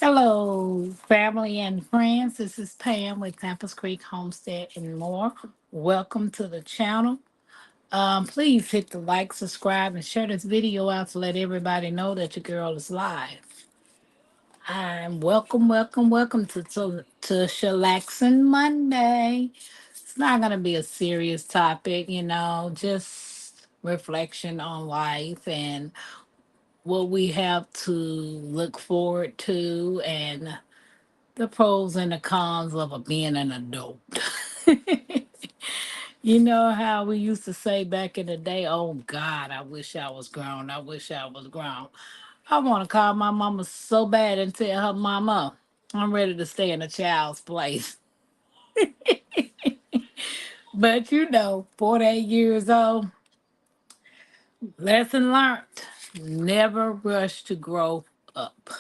Hello, family and friends. This is Pam with Campus Creek Homestead and more. Welcome to the channel. Please hit the like, subscribe, and share this video out to let everybody know that your girl is live. I'm welcome to Chillaxin Monday. It's not going to be a serious topic, just reflection on life and what we have to look forward to and the pros and the cons of being an adult. You know how we used to say back in the day, oh God, I wish I was grown. I wish I was grown. I want to call my mama so bad and tell her, Mama, I'm ready to stay in a child's place. But 48 years old, lesson learned. Never rush to grow up.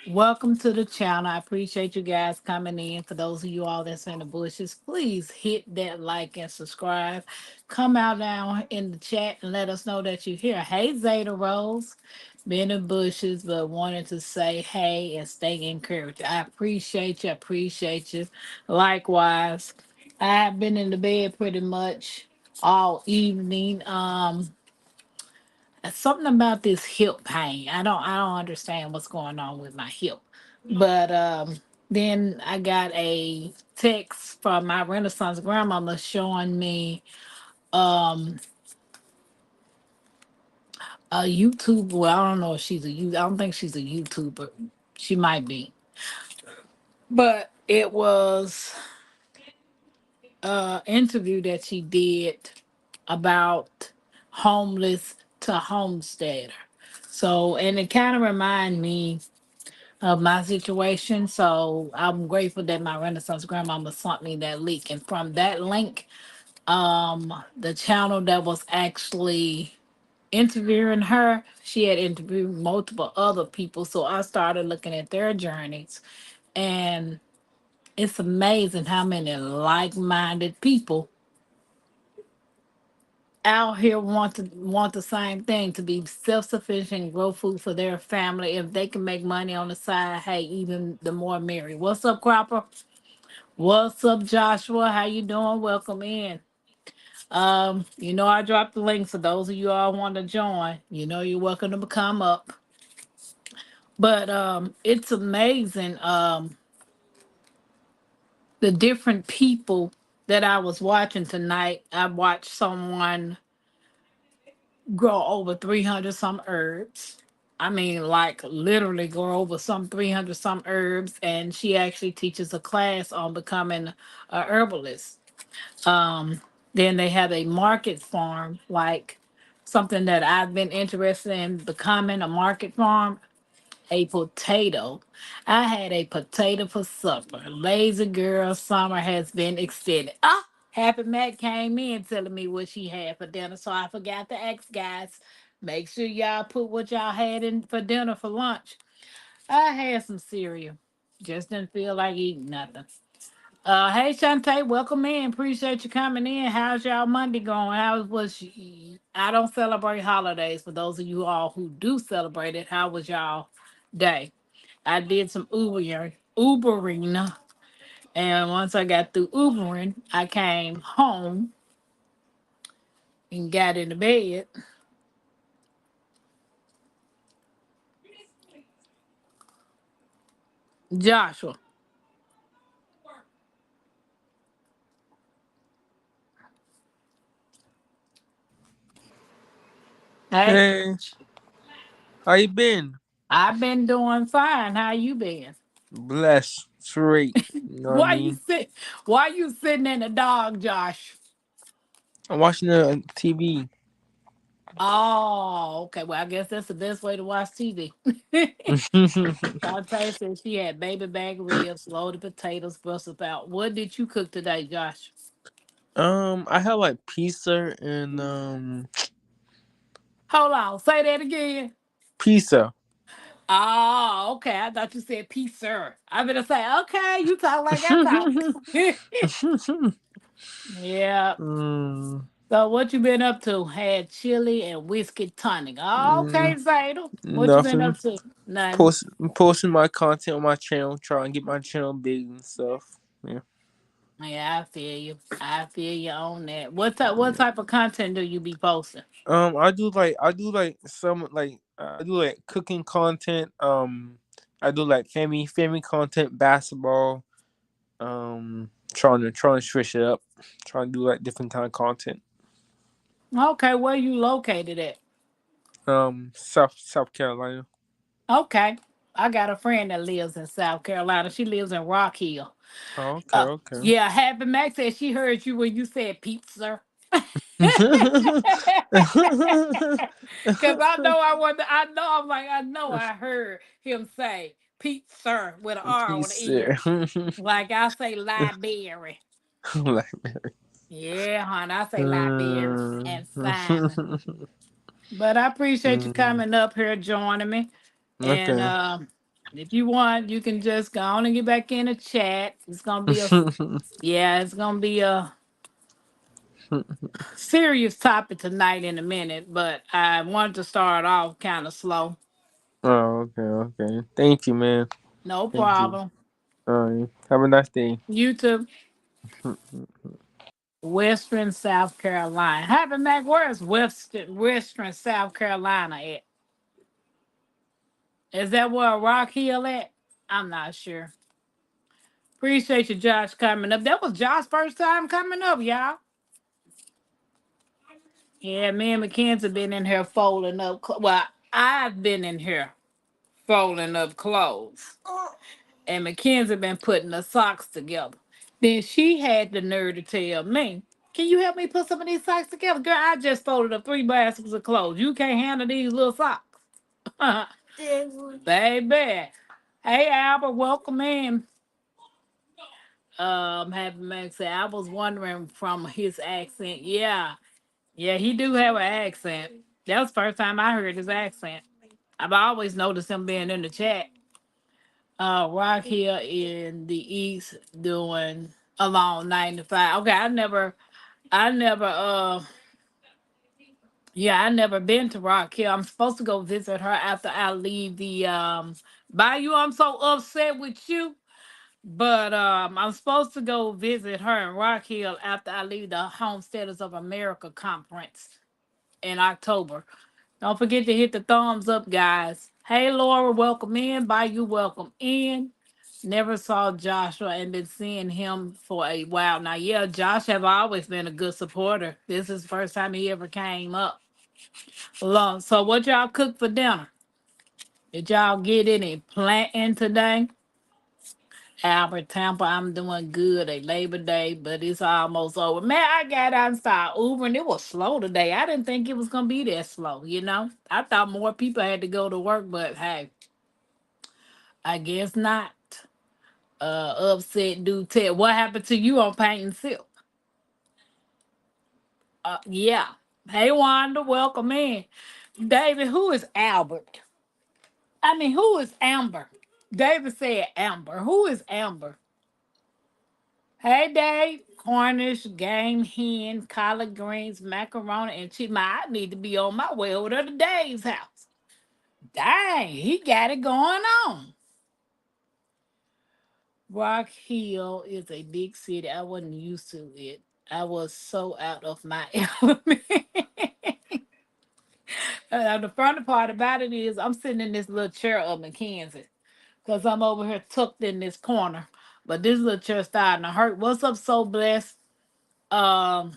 Welcome to the channel. I appreciate you guys coming in. For those of you all that's in the bushes, please hit that like and subscribe. Come out down in the chat and let us know that you're here. Hey, Zeta Rose. Been in bushes, but wanted to say hey and stay encouraged. I appreciate you. Appreciate you. Likewise, I have been in the bed pretty much all evening. Something about this hip pain. I don't understand what's going on with my hip. But then I got a text from my Renaissance grandmama showing me um a YouTube. Well, I don't know if she's a you. I don't think she's a YouTuber. She might be. But it was interview that she did about homeless to homesteader. So, and it kind of remind me of my situation. So I'm grateful that my Renaissance grandmama sent me that link. And from that link, the channel that was actually interviewing her, she had interviewed multiple other people. So I started looking at their journeys. And it's amazing how many like-minded people out here want the same thing, to be self-sufficient, grow food for their family. If they can make money on the side, hey, even the more merry. What's up, Cropper? What's up, Joshua? How you doing? Welcome in. I dropped the link for those of you all want to join. You're welcome to come up. But it's amazing the different people that I was watching tonight. I watched someone grow over 300 some herbs. I mean, like literally grow over some 300 some herbs. And she actually teaches a class on becoming a herbalist. Um, then they have a market farm, like something that I've been interested in becoming a market farm, a potato. I had a potato for supper. Lazy girl summer has been extended. Ah, Happy Mac came in telling me what she had for dinner, so I forgot to ask guys. Make sure y'all put what y'all had in for dinner for lunch. I had some cereal. Just didn't feel like eating nothing. Hey Shantae, welcome in. Appreciate you coming in. How's y'all Monday going? I don't celebrate holidays. For those of you all who do celebrate it, how was y'all day? I did some Ubering, and once I got through Ubering, I came home and got into bed. Joshua, hey, Hey, how you been? I've been doing fine. How you been? Blessed, straight. You know what I Why you mean? sit? Why you sitting in the dog, Josh? I'm watching the TV. Oh, okay. Well, I guess that's the best way to watch TV. Shantae said she had baby back ribs, loaded potatoes, Brussels sprout. What did you cook today, Josh? I have like pizza and Hold on, say that again. pizza. Oh, okay. I thought you said peace, sir. I'm gonna say, okay, you talk like I talk. Yeah. mm, So what you been up to? Had chili and whiskey tonic. Oh, okay, mm, Zayda. What you been nothing. up to? Nothing. Post posting my content on my channel, trying to get my channel big and stuff. Yeah. Yeah, I feel you. I feel you on that. What type of content do you be posting? I do like some like I do like cooking content. I do like family content, basketball. Trying to switch it up. Trying to do like different kind of content. Okay, where you located at? South Carolina. Okay. I got a friend that lives in South Carolina. She lives in Rock Hill. Oh, okay, okay. Yeah, Happy Mac said she heard you when you said pizza. Cause I know I want I know I'm like I know I heard him say pizza with an R on the Peace. end. Like I say library. Like, Yeah, hon, I say library mm, and Simon. But I appreciate you mm, coming up here joining me. And okay. if you want, you can just go on and get back in the chat. It's gonna be a yeah, it's gonna be a serious topic tonight in a minute, but I wanted to start off kind of slow. Oh, okay, okay. Thank you, man. No Thank you. problem. Have a nice day. YouTube, Western South Carolina. Happy Mac, where's Western South Carolina at? Is that where Rock Hill at? I'm not sure. Appreciate you, Josh, coming up. That was Josh's first time coming up, y'all. Yeah, me and Mackenzie been in here folding up. Well, I've been in here folding up clothes, and Mackenzie been putting the socks together. Then she had the nerve to tell me, "Can you help me put some of these socks together, girl? I just folded up 3 baskets of clothes. You can't handle these little socks, baby." Hey, Albert, welcome in. Happy Max said, I was wondering from his accent. Yeah, yeah, he do have an accent. That was the first time I heard his accent. I've always noticed him being in the chat. Rock here in the east doing along 95. Okay, I never yeah, I never been to Rock Hill. I'm supposed to go visit her after I leave the Bayou. I'm so upset with you. But I'm supposed to go visit her in Rock Hill after I leave the Homesteaders of America conference in October. Don't forget to hit the thumbs up, guys. Hey, Laura, welcome in. Bayou, welcome in. Never saw Joshua and been seeing him for a while. Now, yeah, Josh have always been a good supporter. This is the first time he ever came up. Long. So, what y'all cook for dinner? Did y'all get any planting today? Albert Tampa, I'm doing good at Labor Day, but it's almost over. Man, I got out and started Ubering. It was slow today. I didn't think it was gonna be that slow. I thought more people had to go to work, but hey, I guess not. Upset dude Ted. What happened to you on Paint and Silk? Yeah. Hey Wanda, welcome in. David, who is Albert? I mean, who is Amber? David said Amber. Who is Amber? Hey, Dave. Cornish, game hen, collard greens, macaroni, and cheese. I need to be on my way over to Dave's house. Dang, he got it going on. Rock Hill is a big city. I wasn't used to it. I was so out of my element. The funny part about it is I'm sitting in this little chair up in Kansas because I'm over here tucked in this corner. But this little chair starting to hurt. What's up, so blessed? Um,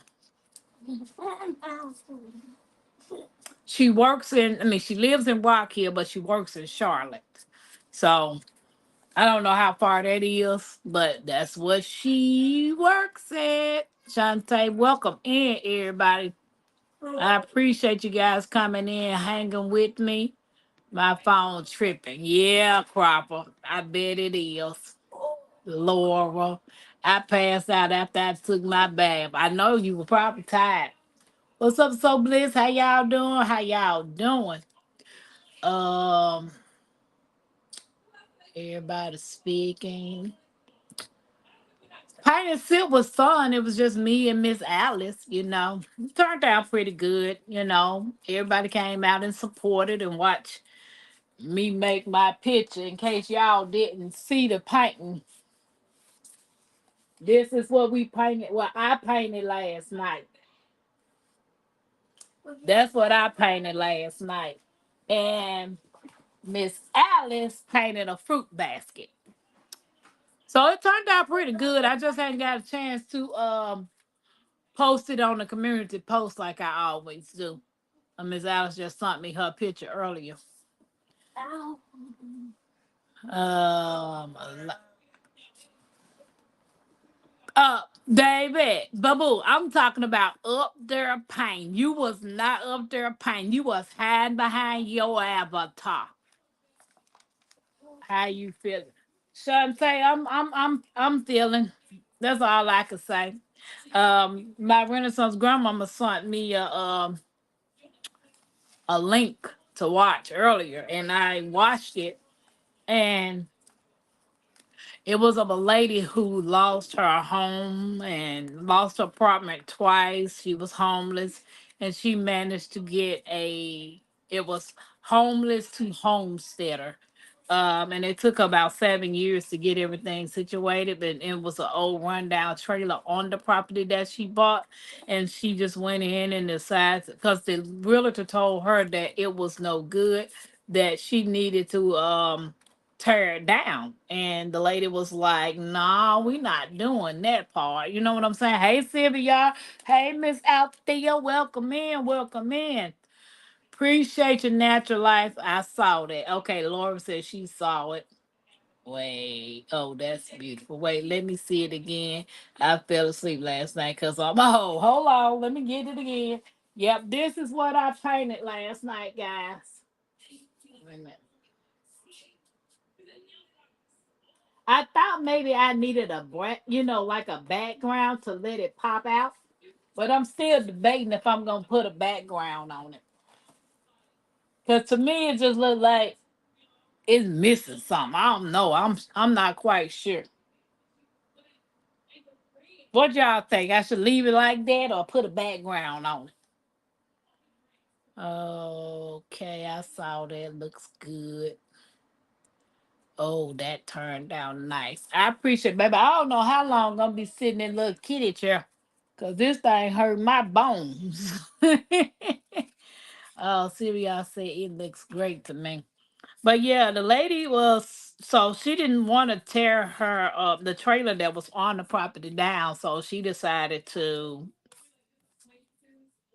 she lives in Rock Hill, but she works in Charlotte. So I don't know how far that is, but that's what she works at. Shantae, welcome in, everybody. I appreciate you guys coming in, hanging with me. My phone tripping. Yeah, Cropper. I bet it is. Laura. I passed out after I took my bath. I know you were probably tired. What's up, so bliss? How y'all doing? How y'all doing? Um, everybody speaking. Paint and Sip was fun. It was just me and Miss Alice. It turned out pretty good. Everybody came out and supported and watched me make my picture in case y'all didn't see the painting. This is what we painted. Well, I painted last night. That's what I painted last night. And Miss Alice painted a fruit basket. So it turned out pretty good. I just hadn't got a chance to post it on the community post like I always do. Miss Alice just sent me her picture earlier. Um, David, Babu, I'm talking about up there pain. You was not up there pain. You was hiding behind your avatar. How you feeling? Shantae, I'm feeling. That's all I can say. My Renaissance grandmama sent me a link to watch earlier, and I watched it, and it was of a lady who lost her home and lost her apartment twice. She was homeless, and she managed to get a. It was homeless to homesteader, and it took about 7 years to get everything situated. But it was an old rundown trailer on the property that she bought, and she just went in and decided because the realtor told her that it was no good, that she needed to tear it down. And the lady was like, "Nah, we not doing that part." You know what I'm saying? Hey, Sylvia. Hey, Miss Althea. Welcome in. Welcome in. Appreciate your natural life. I saw that. Okay, Laura said she saw it. Wait. Oh, that's beautiful. Wait, let me see it again. I fell asleep last night because I'm. Oh, hold on. Let me get it again. Yep, this is what I painted last night, guys. Wait a minute. I thought maybe I needed a like a background to let it pop out. But I'm still debating if I'm gonna put a background on it. Cause to me it just looked like it's missing something. I don't know. I'm not quite sure. What y'all think? I should leave it like that or put a background on it? Okay, I saw that. Looks good. Oh, that turned out nice. I appreciate it, baby. I don't know how long I'm gonna be sitting in little kitty chair. Cause this thing hurt my bones. Oh, Sylvia said it looks great to me. But yeah, the lady was so she didn't want to tear her the trailer that was on the property down, so she decided to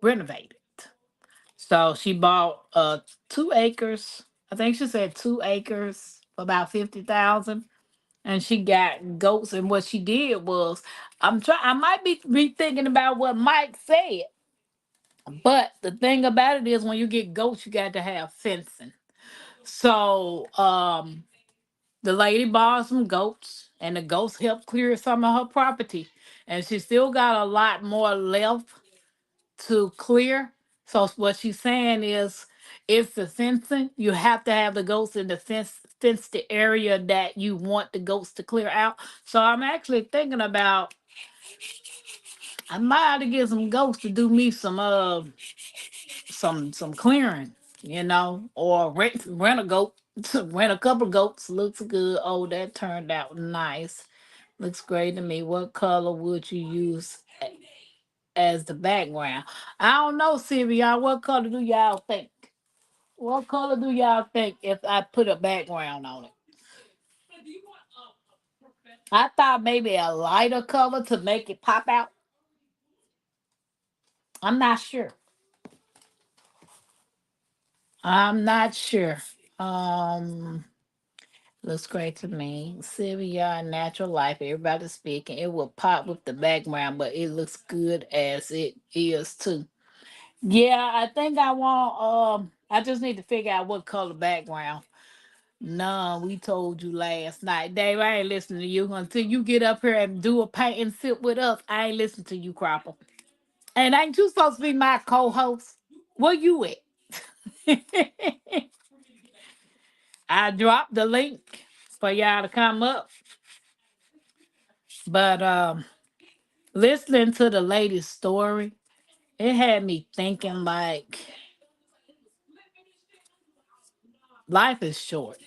renovate it. So she bought 2 acres. I think she said 2 acres for about 50,000. And she got goats. And what she did was, I might be rethinking about what Mike said. But the thing about it is, when you get goats, you got to have fencing. So the lady bought some goats, and the goats helped clear some of her property, and she still got a lot more left to clear. So what she's saying is, it's the fencing. You have to have the goats in the fenced area that you want the goats to clear out. So I'm actually thinking about I might have to get some goats to do me some clearing, or rent a goat, rent a couple goats. Looks good. Oh, that turned out nice. Looks great to me. What color would you use as the background? I don't know, Sylvia. What color do y'all think? What color do y'all think if I put a background on it? I thought maybe a lighter color to make it pop out. I'm not sure. I'm not sure. Um, Looks great to me. Sylvia, natural life. Everybody speaking. It will pop with the background, but it looks good as it is too. Yeah, I think I want. I just need to figure out what color background. No, we told you last night, Dave. I ain't listening to you until you get up here and do a paint and sit with us. I ain't listening to you, Cropper. And ain't you supposed to be my co-host? Where you at? I dropped the link for y'all to come up, but listening to the lady's story, it had me thinking like Life is short.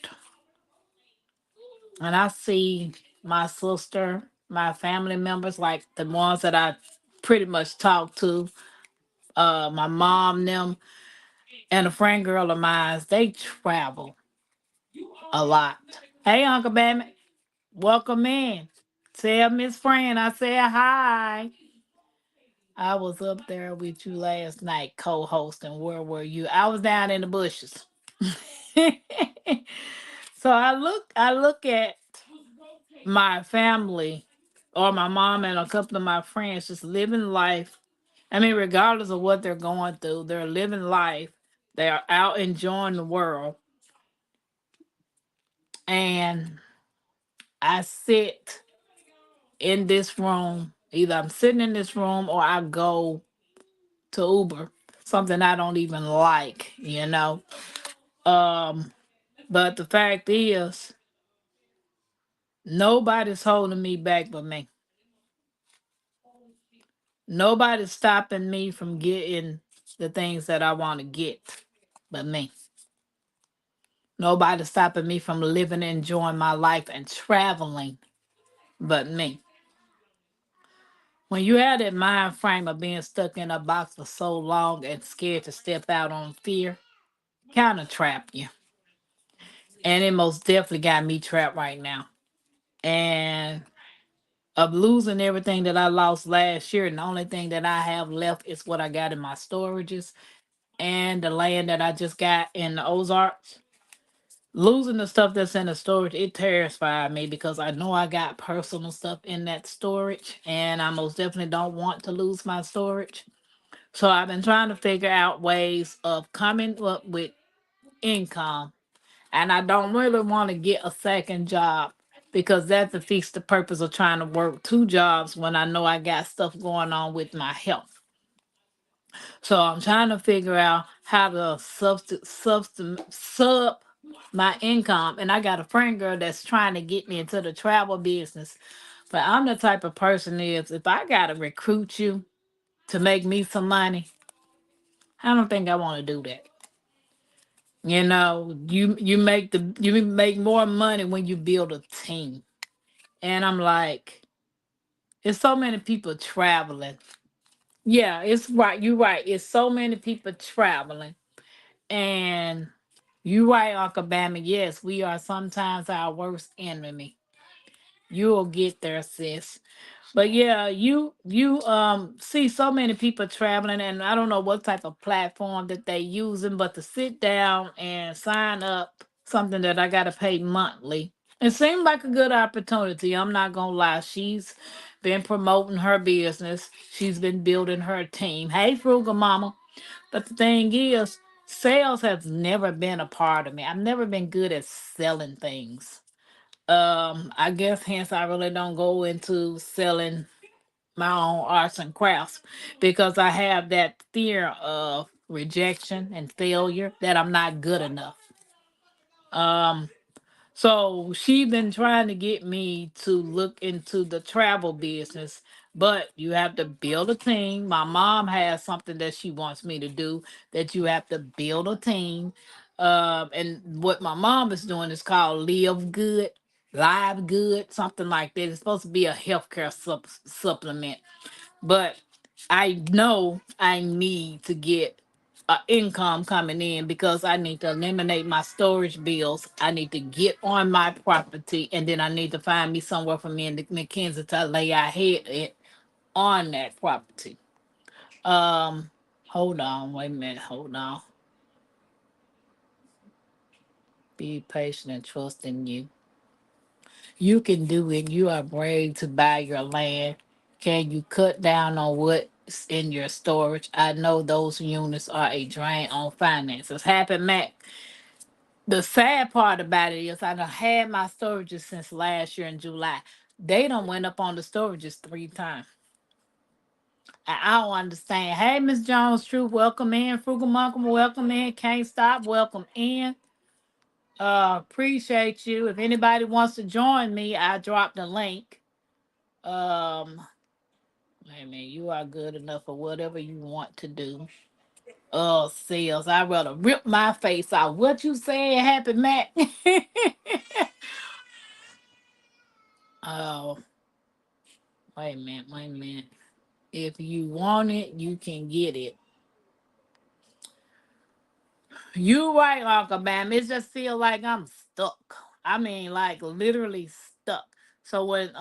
And I see my sister, my family members, like the ones that I pretty much talk to, my mom, them, and a friend girl of mine, they travel a lot. Hey, Uncle Bammy, welcome in. Tell Miss Fran I said hi. I was up there with you last night co-hosting. Where were you? I was down in the bushes. So I look at my family or my mom and a couple of my friends just living life. I mean, regardless of what they're going through, they're living life. They are out enjoying the world. And I sit in this room. Either I'm sitting in this room or I go to Uber, something I don't even like. Um, but the fact is, nobody's holding me back but me. Nobody's stopping me from getting the things that I want to get but me. Nobody's stopping me from living and enjoying my life and traveling but me. When you have that mind frame of being stuck in a box for so long and scared to step out on fear, kind of trap you. And it most definitely got me trapped right now. And of losing everything that I lost last year, and the only thing that I have left is what I got in my storages and the land that I just got in the Ozarks. Losing the stuff that's in the storage, it terrified me because I know I got personal stuff in that storage, and I most definitely don't want to lose my storage. So I've been trying to figure out ways of coming up with income, and I don't really want to get a second job because that defeats the purpose of trying to work two jobs when I know I got stuff going on with my health. So I'm trying to figure out how to sub my income. And I got a friend girl that's trying to get me into the travel business. But I'm the type of person is if I gotta recruit you to make me some money, I don't think I want to do that. You make more money when you build a team. And I'm like, it's so many people traveling. Yeah, it's right. You're right. It's so many people traveling. And you right, Uncle Bama. Yes, we are sometimes our worst enemy. You'll get there, sis. But yeah, you see so many people traveling, and I don't know what type of platform that they using, but to sit down and sign up something that I gotta pay monthly. It seemed like a good opportunity. I'm not gonna lie. She's been promoting her business. She's been building her team. Hey, Frugal Mama. But the thing is, sales has never been a part of me. I've never been good at selling things. I guess hence I really don't go into selling my own arts and crafts because I have that fear of rejection and failure that I'm not good enough. Um, so she been trying to get me to look into the travel business, but you have to build a team. My mom has something that she wants me to do that you have to build a team. And what my mom is doing is called Live Good, Live Good, something like that. It's supposed to be a healthcare supplement, but I know I need to get income coming in because I need to eliminate my storage bills. I need to get on my property, and then I need to find me somewhere for me and the Mackenzie to lay our head on that property. Um, hold on, wait a minute, hold on. Be patient and trust in you. You can do it. You are brave to buy your land. Can you cut down on what's in your storage? I know those units are a drain on finances. Happy Mac. The sad part about it is I done had my storages since last year in July. They done went up on the storages 3 times. I don't understand. Hey, Miss Jones, True, welcome in. Frugal Monk, welcome in. Can't stop, welcome in. Appreciate you. If anybody wants to join me, I dropped the link. Um, I mean, you are good enough for whatever you want to do. Oh, sales. I'd rather rip my face out. What you saying happened, Matt? Oh, wait a minute, wait a minute. If you want it, you can get it. You right, Uncle Bam. It just feel like I'm stuck. I mean, like literally stuck. So when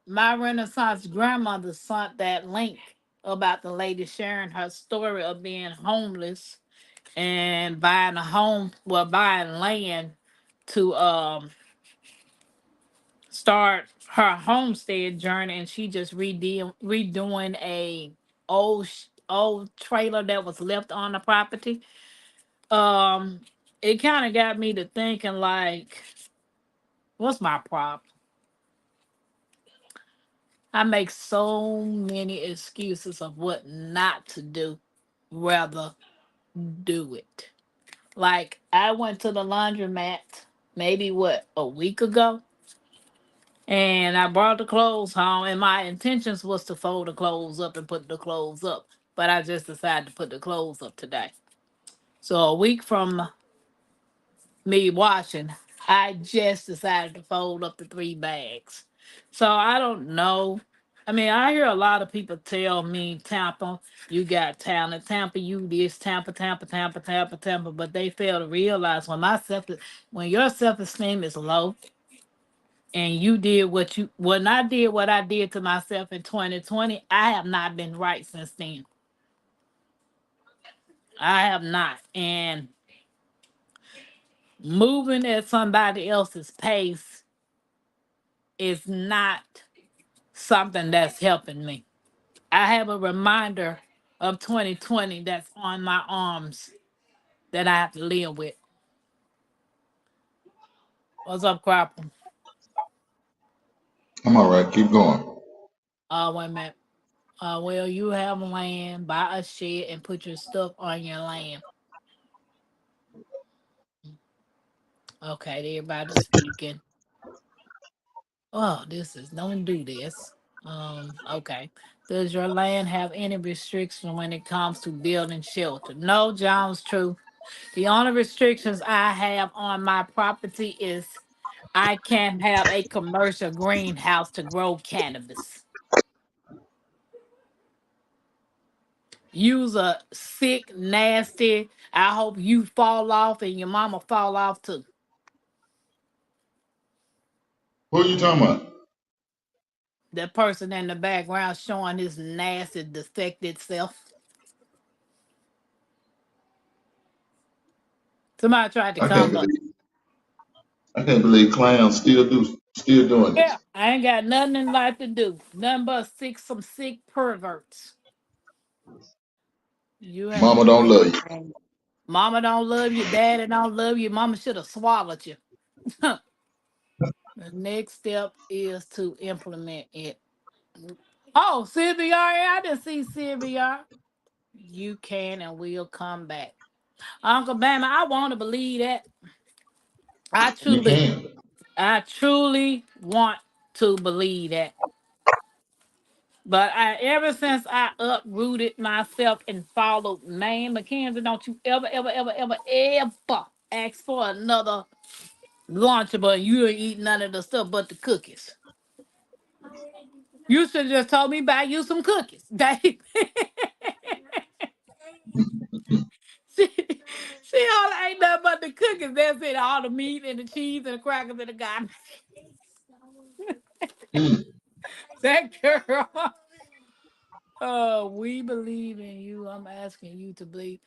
my Renaissance grandmother sent that link about the lady sharing her story of being homeless and buying a home, well, buying land to start her homestead journey, and she just redoing a old trailer that was left on the property. Um, it kind of got me to thinking like, what's my problem? I make so many excuses of what not to do, rather do it. Like I went to the laundromat maybe what a week ago, and I brought the clothes home, and my intentions was to fold the clothes up and put the clothes up, but I just decided to put the clothes up today. So a week from me washing, I just decided to fold up the 3 bags. So I don't know. I mean, I hear a lot of people tell me, Tampa, you got talent. Tampa, you this. Tampa, Tampa, Tampa, Tampa, Tampa. But they fail to realize when your self esteem is low, and you did when I did what I did to myself in 2020, I have not been right since then. I have not. And moving at somebody else's pace is not something that's helping me. I have a reminder of 2020 that's on my arms that I have to live with. What's up, Crapper? I'm all right. Keep going. Wait a minute. Well, you have land, buy a shed, and put your stuff on your land. Okay, everybody's speaking. Oh, this is don't do this. Okay. Does your land have any restriction when it comes to building shelter? No, John's true. The only restrictions I have on my property is I can't have a commercial greenhouse to grow cannabis. Use a sick, nasty. I hope you fall off and your mama fall off too. Who are you talking about? The person in the background showing his nasty, defected self. Somebody tried to I can't come up. believe I can't believe clowns still doing Yeah, this. I ain't got nothing in life to do. Nothing but some sick perverts. You have Mama to don't love you. understand. Mama don't love you. Daddy don't love you. Mama should have swallowed you. The next step is to implement it. Oh, CBR, I didn't see CBR. You can and will come back. Uncle Bama, I want to believe that. I You truly, can. I truly want to believe that. But ever since I uprooted myself and followed man, Mackenzie, don't you ever, ever, ever, ever, ever ask for another lunchable. You ain't eat none of the stuff but the cookies. You should have just told me buy you some cookies. See, all ain't nothing but the cookies. That's it. All the meat and the cheese and the crackers and the god. Mm. That girl. Oh, we believe in you. I'm asking you to believe.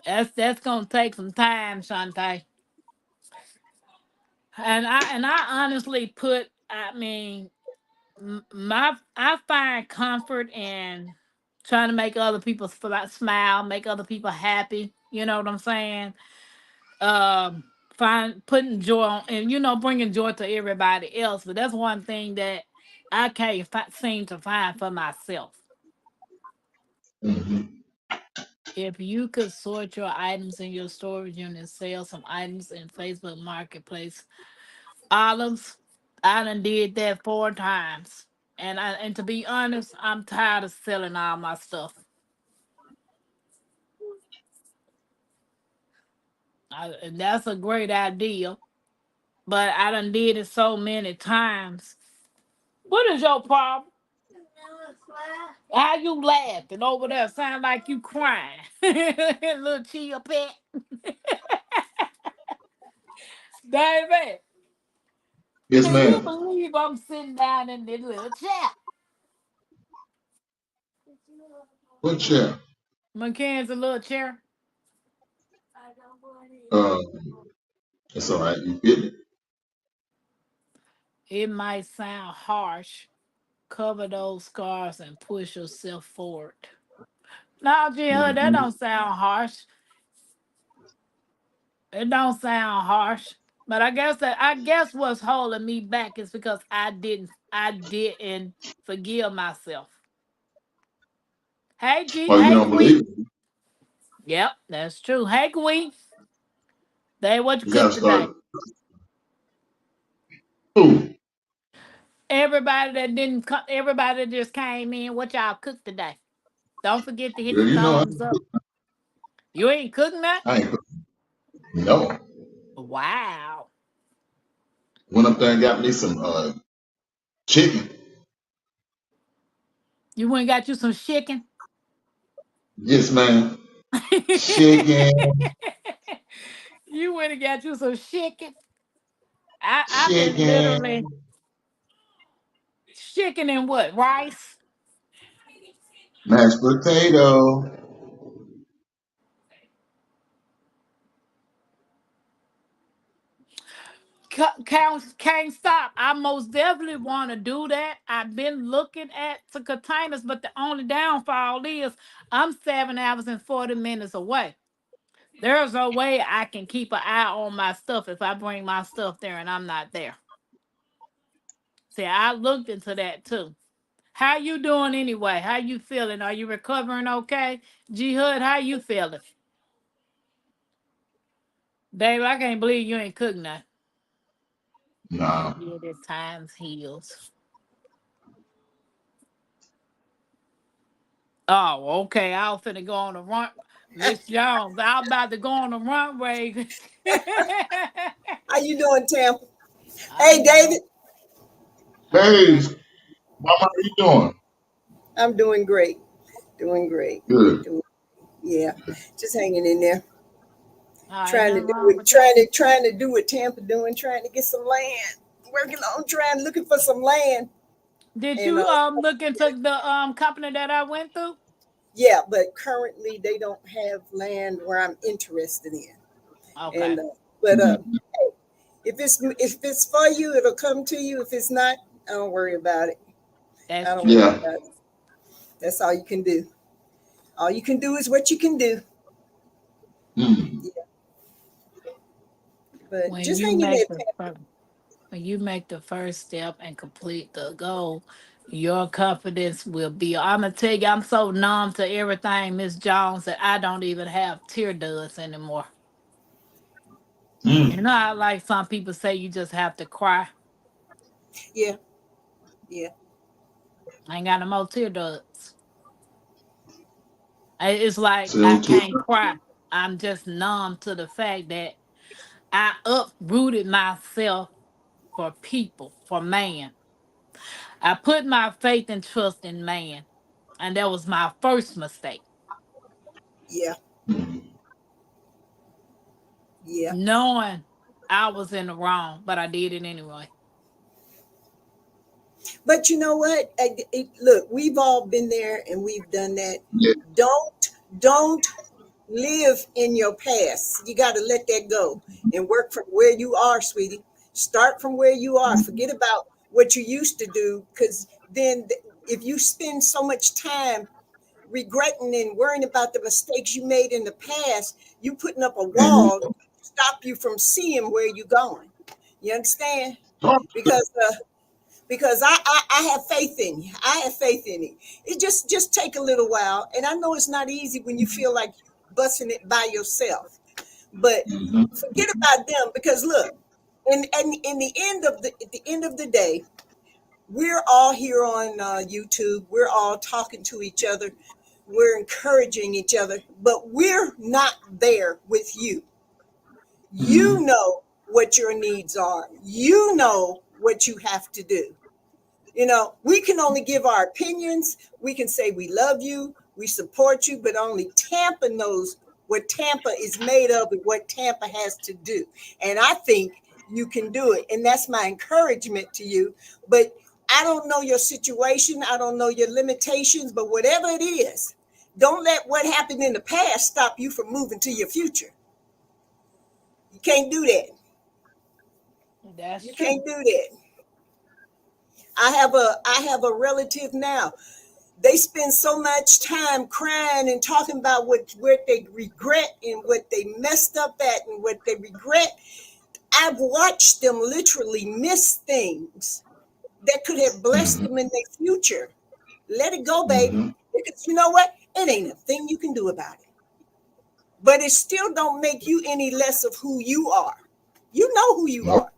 That's gonna take some time, Shantae. And I honestly put. I mean, my I find comfort in trying to make other people smile, make other people happy. You know what I'm saying? Find putting joy on, and bringing joy to everybody else. But that's one thing that I can't seem to find for myself. Hmm. If you could sort your items in your storage unit, sell some items in Facebook Marketplace, Olives, I done did that 4 times. And to be honest, I'm tired of selling all my stuff. And that's a great idea. But I done did it so many times. What is your problem? How you laughing over there? Sound like you crying. Little chill pet. Baby, Yes, can you ma'am. believe I'm sitting down in this little chair? What chair? Mackenzie little chair. Uh, it's all right. You get it. It might sound harsh. Cover those scars and push yourself forward. No, Jill, that Mm-hmm. don't sound harsh. It don't sound harsh. But I guess what's holding me back is because I didn't forgive myself. Oh, you Hey don't believe Queen. it? Yep, that's true. Hey Queen. They what you You gotta cook start. today? Who? Everybody that just came in, what y'all cook today? Don't forget to hit Girl, the you know thumbs up. You ain't cooking that? I ain't cooking. No. Wow. Went up there and got me some chicken. You went and got you some chicken? Yes, ma'am. Chicken. You went and got you some chicken. I've been literally Chicken. chicken and what? Rice? Mashed potato. Can't stop. I most definitely want to do that. I've been looking at the containers, but the only downfall is I'm 7 hours and 40 minutes away. There's no way I can keep an eye on my stuff if I bring my stuff there and I'm not there. See, I looked into that too. How you doing anyway? How you feeling? Are you recovering okay? G Hood, how you feeling? Dave, I can't believe you ain't cooked nothing. Nah. Yeah, this times heals. Oh, okay. I was finna go on the run. Miss Jones, I was about to go on the runway. How you doing, Tampa? Hey, I'm good. David. Hey, Okay. mama, how you doing? I'm doing great. Doing great. Good. Doing, yeah, just hanging in there, Ain't trying to nothing do wrong it, with that. trying to do what Tampa doing, trying to get some land. Working on trying, looking for some land, Did and you look into the company that I went through? yeah, but currently they don't have land where I'm interested in, Okay, and but Mhm. if it's for you, it'll come to you. If it's not, I don't worry about it. that's I don't worry true. Yeah. about it. That's all you can do. All you can do is what you can do. Mm. Yeah, but When just you hang in there. make the when you make the first step and complete the goal, your confidence will be. I'm gonna tell you, I'm so numb to everything, Miss Jones, that I don't even have tear ducts anymore. You Mm. know how like some people say you just have to cry. Yeah, yeah. I ain't got no more tear ducts. It's like I So too. can't cry. I'm just numb to the fact that I uprooted myself for people, for man. I put my faith and trust in man. And that was my first mistake. Yeah, Mm. yeah. Knowing I was in the wrong, but I did it anyway. But you know what? Look, we've all been there and we've done that. Yeah. Don't live in your past. You got to let that go and work from where you are, sweetie. Start from where you are. Forget about what you used to do, because then if you spend so much time regretting and worrying about the mistakes you made in the past, you putting up a And wall to stop you from seeing where you're going. You understand? talk. Because I have faith in you. I have faith in it. It just take a little while, and I know it's not easy when you feel like you're busting it by yourself. But Mm-hmm. forget about them, because look, and in the end of the day, we're all here on YouTube. We're all talking to each other. We're encouraging each other, but we're not there with you. You know what your needs are. You know what you have to do. We can only give our opinions. We can say we love you, we support you, but only Tampa knows what Tampa is made of and what Tampa has to do. And I think you can do it. And that's my encouragement to you. But I don't know your situation. I don't know your limitations, but whatever it is, don't let what happened in the past stop you from moving to your future. You can't do that. That's You true. can't do that. I have a relative now. They spend so much time crying and talking about what they regret and what they messed up at and what they regret. I've watched them literally miss things that could have blessed them in their future. Let it go, baby. Because you know what? It ain't a thing you can do about it. But it still don't make you any less of who you are. You know who you are.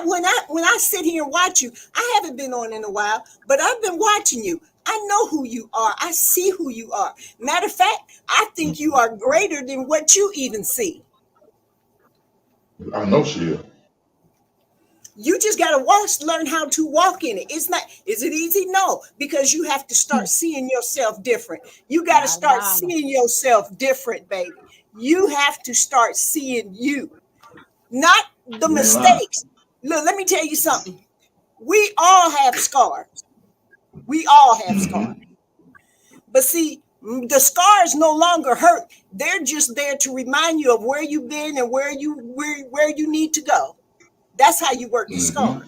When I sit here and watch you, I haven't been on in a while, but I've been watching you. I know who you are. I see who you are. Matter of fact, I think you are greater than what you even see. I know she is. You just got to learn how to walk in it. It's not, is it easy? No, because you have to start seeing yourself different. You got to Not a start dollar. seeing yourself different, baby. You have to start seeing you, not the You ain't lying. mistakes. Look, let me tell you something. We all have scars. We all have scars. But see, the scars no longer hurt. They're just there to remind you of where you've been and where you need to go. That's how you work the scar.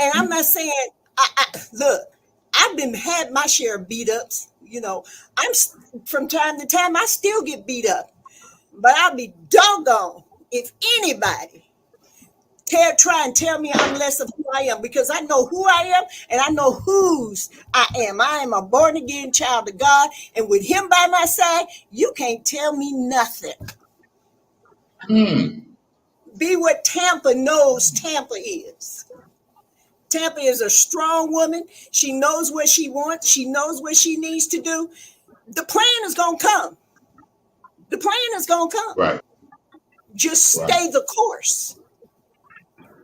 And I'm not saying, look, I've been had my share of beat ups. I'm from time to time I still get beat up, but I'll be doggone if anybody try and tell me I'm less of who I am, because I know who I am and I know whose I am. I am a born again child of God, and with Him by my side, you can't tell me nothing. Be what Tampa knows Tampa is. Tampa is a strong woman. She knows what she wants. She knows what she needs to do. The plan is going to come. The plan is going to come. Right. Just stay the course.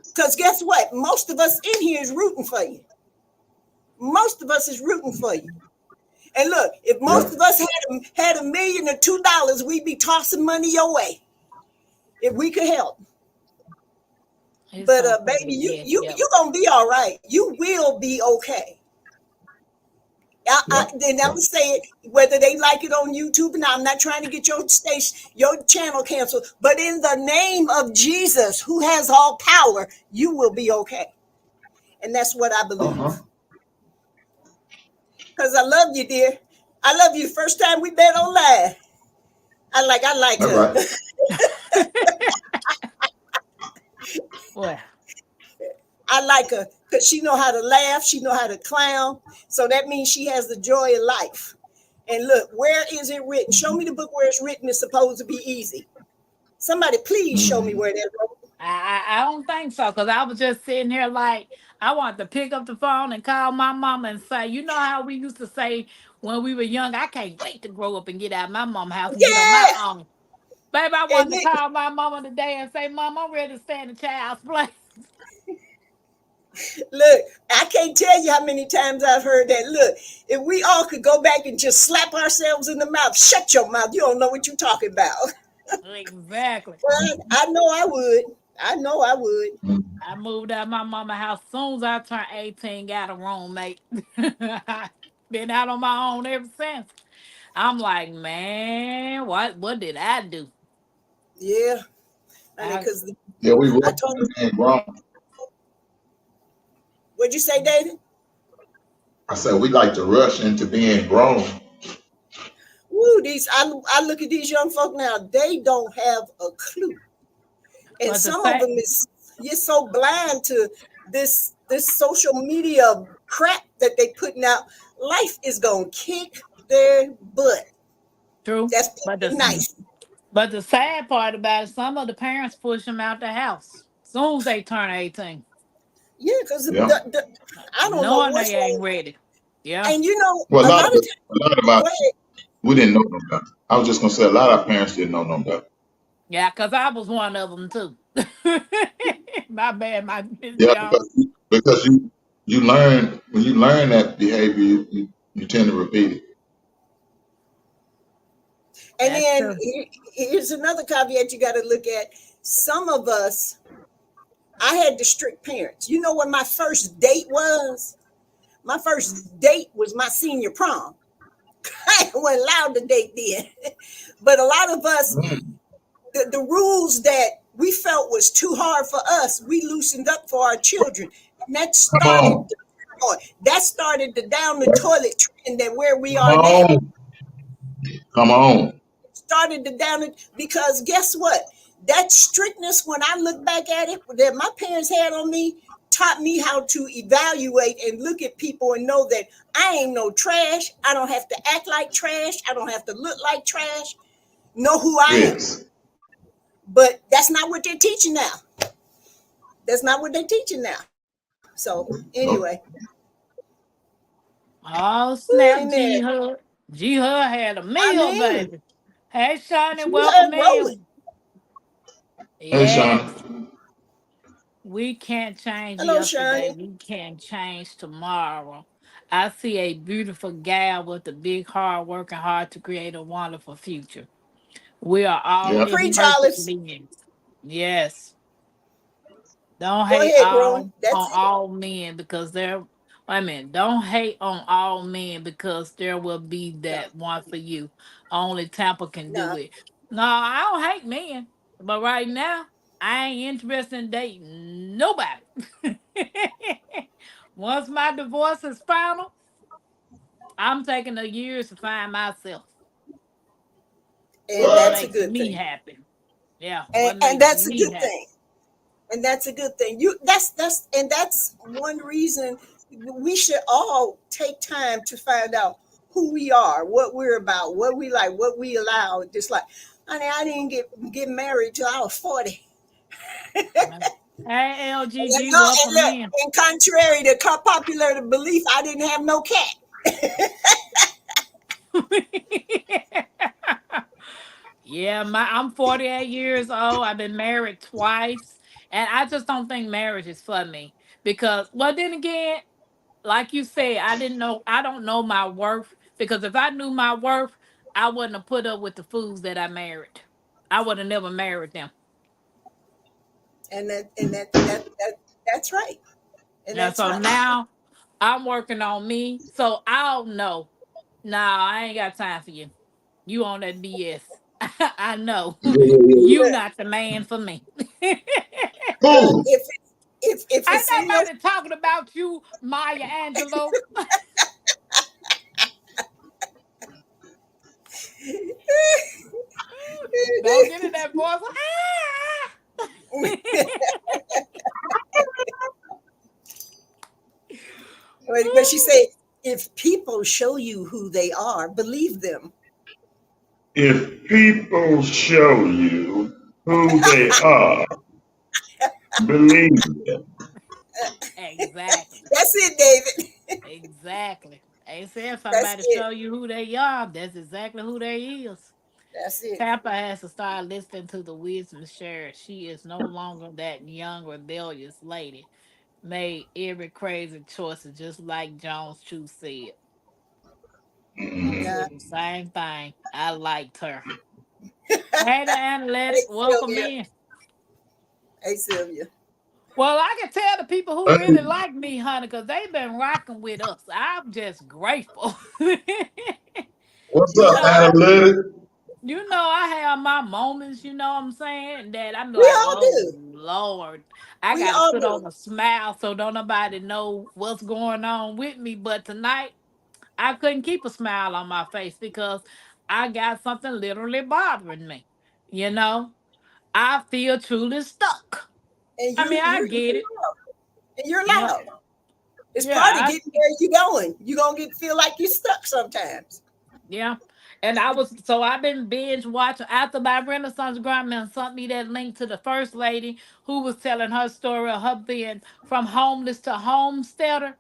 Because guess what? Most of us in here is rooting for you. Most of us is rooting for you. And look, if most of us had $1 million or $2, we'd be tossing money your way if we could help. It's But so baby, funny. you Yes, you yep. you gonna be all right. You will be okay. Then I would say it, whether they like it on YouTube. Now, I'm not trying to get your channel canceled, but in the name of Jesus, who has all power, you will be okay. And that's what I believe. Because I love you, dear. I love you. First time we met online, I like That's her. right. Well, I like her because she know how to laugh. She know how to clown. So that means she has the joy of life. And look, where is it written? Show me the book where it's written it's supposed to be easy. Somebody please show me where that wrote. I don't think so, because I was just sitting here like I wanted to pick up the phone and call my mama and say, you know how we used to say when we were young, I can't wait to grow up and get out of my mama's house and get on my Yeah. own. Baby, I And wanted to call my mama today and say, Mom, I'm ready to stay in the child's place. look, I can't tell you how many times I've heard that. Look, if we all could go back and just slap ourselves in the mouth, shut your mouth. You don't know what you're talking about. Exactly. Well, I know I would. I know I would. I moved out of my mama's house soon as I turned 18, got a roommate. Been out on my own ever since. I'm like, man, what did I do? Yeah, honey, I because Yeah, we I were told her, being grown. what'd you say, David? I said we like to rush into being grown. Woo, I look at these young folk now, they don't have a clue. And but the some of fact them is you're so blind to this social media crap that they putting out. Life is gonna kick their butt. true, That's but being nice. the sad part about it, some of the parents push them out the house soon as they turn 18, Yeah, because Yeah. I don't know knowing what's they ain't wrong. ready. Yeah, And Well, a lot of times, a lot of our go ahead. We didn't know no better. I was just gonna say a lot of our parents didn't know no better. Yeah, because I was one of them too. My bad, my Miss Yeah, Jones. because you learn when you learn that behavior, you tend to repeat it. And That's then true. here's another caveat you got to look at. Some of us, I had the strict parents. You know what my first date was? My first date was my senior prom. I wasn't allowed to date then. But a lot of us, Mm. the rules that we felt was too hard for us, we loosened up for our children. And Come on, that started the down the toilet trend that where we come are now. on, come on. Started to down it because guess what? That strictness, when I look back at it, that my parents had on me, taught me how to evaluate and look at people and know that I ain't no trash. I don't have to act like trash. I don't have to look like trash. Know who I am. Yes. But that's not what they're teaching now. That's not what they're teaching now. So anyway, Nope. Oh, who snap, in G there? Hud. G Hud had a I meal, mean, baby. Hey, Shawnee, she welcome had rolling. in. Hey, Yes. Shauna. We can't change Hello, yesterday. Shawnee. We can't change tomorrow. I see a beautiful gal with a big heart working hard to create a wonderful future. We are all Yep. Preach, imperfect Hollis. beings. Yes. Don't Go hate ahead, grown. all That's on it. all men because there I mean, don't hate on all men because there will be No, that one for you. Only Tampa can do no. it. No, I don't hate men. But right now, I ain't interested in dating nobody. Once my divorce is final, I'm taking the years to find myself. And What that's a What? makes good me thing. happy. Yeah, what And makes that's a me good happy. thing. And that's a good thing. That's one reason we should all take time to find out who we are, what we're about, what we like, what we allow. Just like, honey, I didn't get married till I was 40. Hey, And, LGG, no, and welcome look, in. and contrary to popular belief, I didn't have no cat. Yeah, I'm 48 years old. I've been married twice, and I just don't think marriage is for me because, well, then again, like you said, I don't know my worth because if I knew my worth, I wouldn't have put up with the fools that I married. I would have never married them. That's right. And Yeah, that's so right. now I'm working on me, so I'll know. Nah, I ain't got time for you. You on that BS. I know Yeah, yeah, yeah. you Look, not the man for me. look, Who? if Ain't it's in your nobody talking about you, Maya Angelou. Don't get in that voice. but she said, if people show you who they are, believe them. If people show you who they are, believe them. Exactly. That's it, David. Exactly. They said That's somebody it. show you who they are. That's exactly who they is. That's it. Tampa has to start listening to the wisdom shared. She is no longer that young, rebellious lady. Made every crazy choice, just like Jones Chu said. He Mm. Nah. said the same thing. I liked her. Hey, the Hey, analytic, welcome Sylvia. in. Hey, Sylvia. Well, I can tell the people who really Hey, like me, honey, because they've been rocking with us. I'm just grateful. you what's We up, know, all analytic? I have my moments, you know what I'm saying? That I'm we like, all oh do. Lord, I We gotta all put do. on a smile so don't nobody know what's going on with me. But tonight, I couldn't keep a smile on my face because I got something literally bothering me. You know, I feel truly stuck. And I mean, I you're get it. loud. And you're Yep. loud. It's Yeah, part of getting where you going. You're gonna feel like you're stuck sometimes. yeah. And I was so I've been binge watching after my Renaissance grandma sent me that link to the first lady who was telling her story of her being from homeless to homesteader.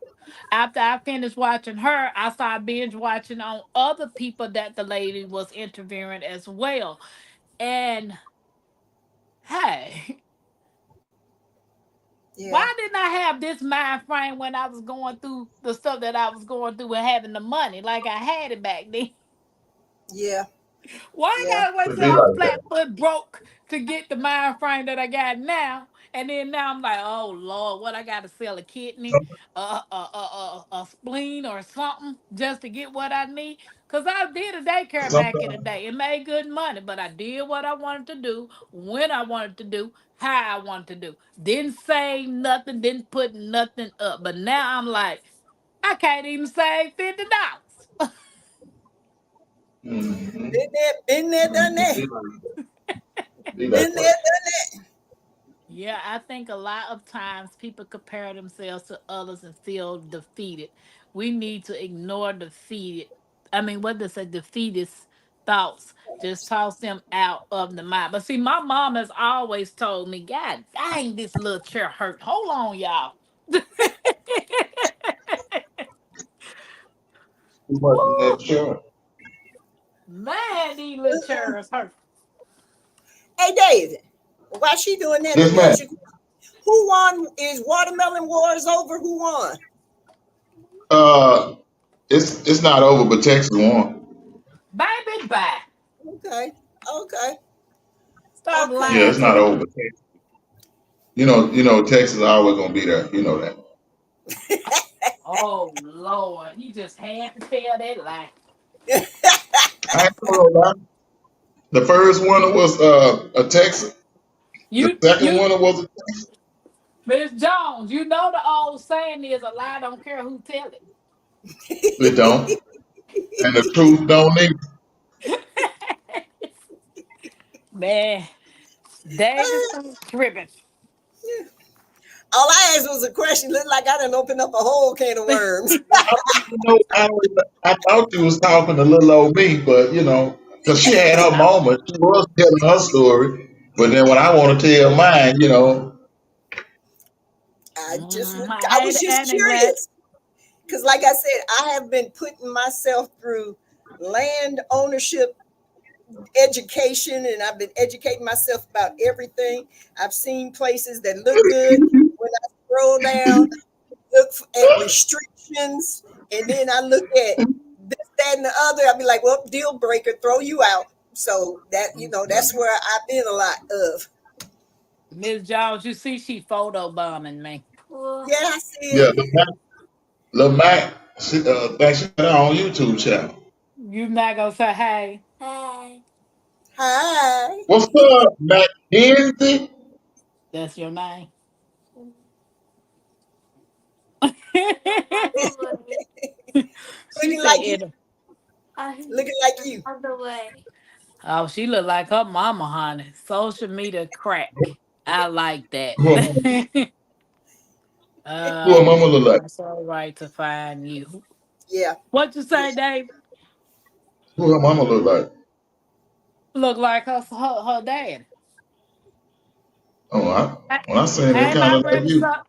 After I finished watching her, I started binge watching on other people that the lady was interviewing as well. And hey, Yeah, why didn't I have this mind frame when I was going through the stuff that I was going through and having the money like I had it back then? yeah, Why I yeah. gotta wait It till be I'm like that. flat foot broke to get the mind frame that I got now? And then now I'm like, oh Lord, what I gotta sell a kidney, a spleen, or something just to get what I need? Cause I did a daycare back in the Sometimes, day. It made good money, but I did what I wanted to do, when I wanted to do, how I wanted to do. Didn't save nothing, didn't put nothing up. But now I'm like, I can't even save $50. mm-hmm. Been there, done It that. be like that. Be that Been way. there, done Yeah, I think a lot of times people compare themselves to others and feel defeated. We need to ignore defeated. I mean, what does a defeatist thoughts? Just toss them out of the mind. But see, my mom has always told me, God dang, this little chair hurt. Hold on, y'all. Too much in Woo, that chair. man, these little that. chairs hurt. Hey, David, while she doing that, let Yes, me man. ask you, who won? Is Watermelon Wars over? Who won? Uh, it's not over, but Texas won. Baby, bye. Okay, okay, Stop okay. Yeah, lying it's to not the. over. Texas is always gonna be there. You know that. Oh, Lord. You just had to tell that lie. I ain't gonna lie. The first winner was a Texas. The You, second you, winner was a Miss Jones, you know the old saying is a lie don't care who tell it don't, and the truth don't either. it. Man, Davidson tripping. All I asked was a question. Looked like I didn't open up a whole can of worms. I thought you was talking to little old me, but because she had her No. moment, she was telling her story. But then when I want to tell mine, I I hate was it, just and glad. curious because, like I said, I have been putting myself through land ownership education, and I've been educating myself about everything. I've seen places that look good. When I scroll down, at restrictions, and then I look at this, that, and the other. I'll be like, well, deal breaker, throw you out. So that's where I've been a lot of. Miss Jones, you see she photo bombing me. Yeah, I see yeah, it. Lil Mac, she, think she got her own YouTube channel. You not gonna say hey. Hi. What's up, Mackenzie? That's your name. She Looking said like you. it. Looking like you. Oh, she look like her mama, honey. Social media crack. I like that. Who her mama, who her mama look like? That's all right to find you. Yeah. What you say, Yeah. Dave? Who her mama look like? Look like her dad. Oh, Hey, when I seen it, hey, kind my of like brother, you. son.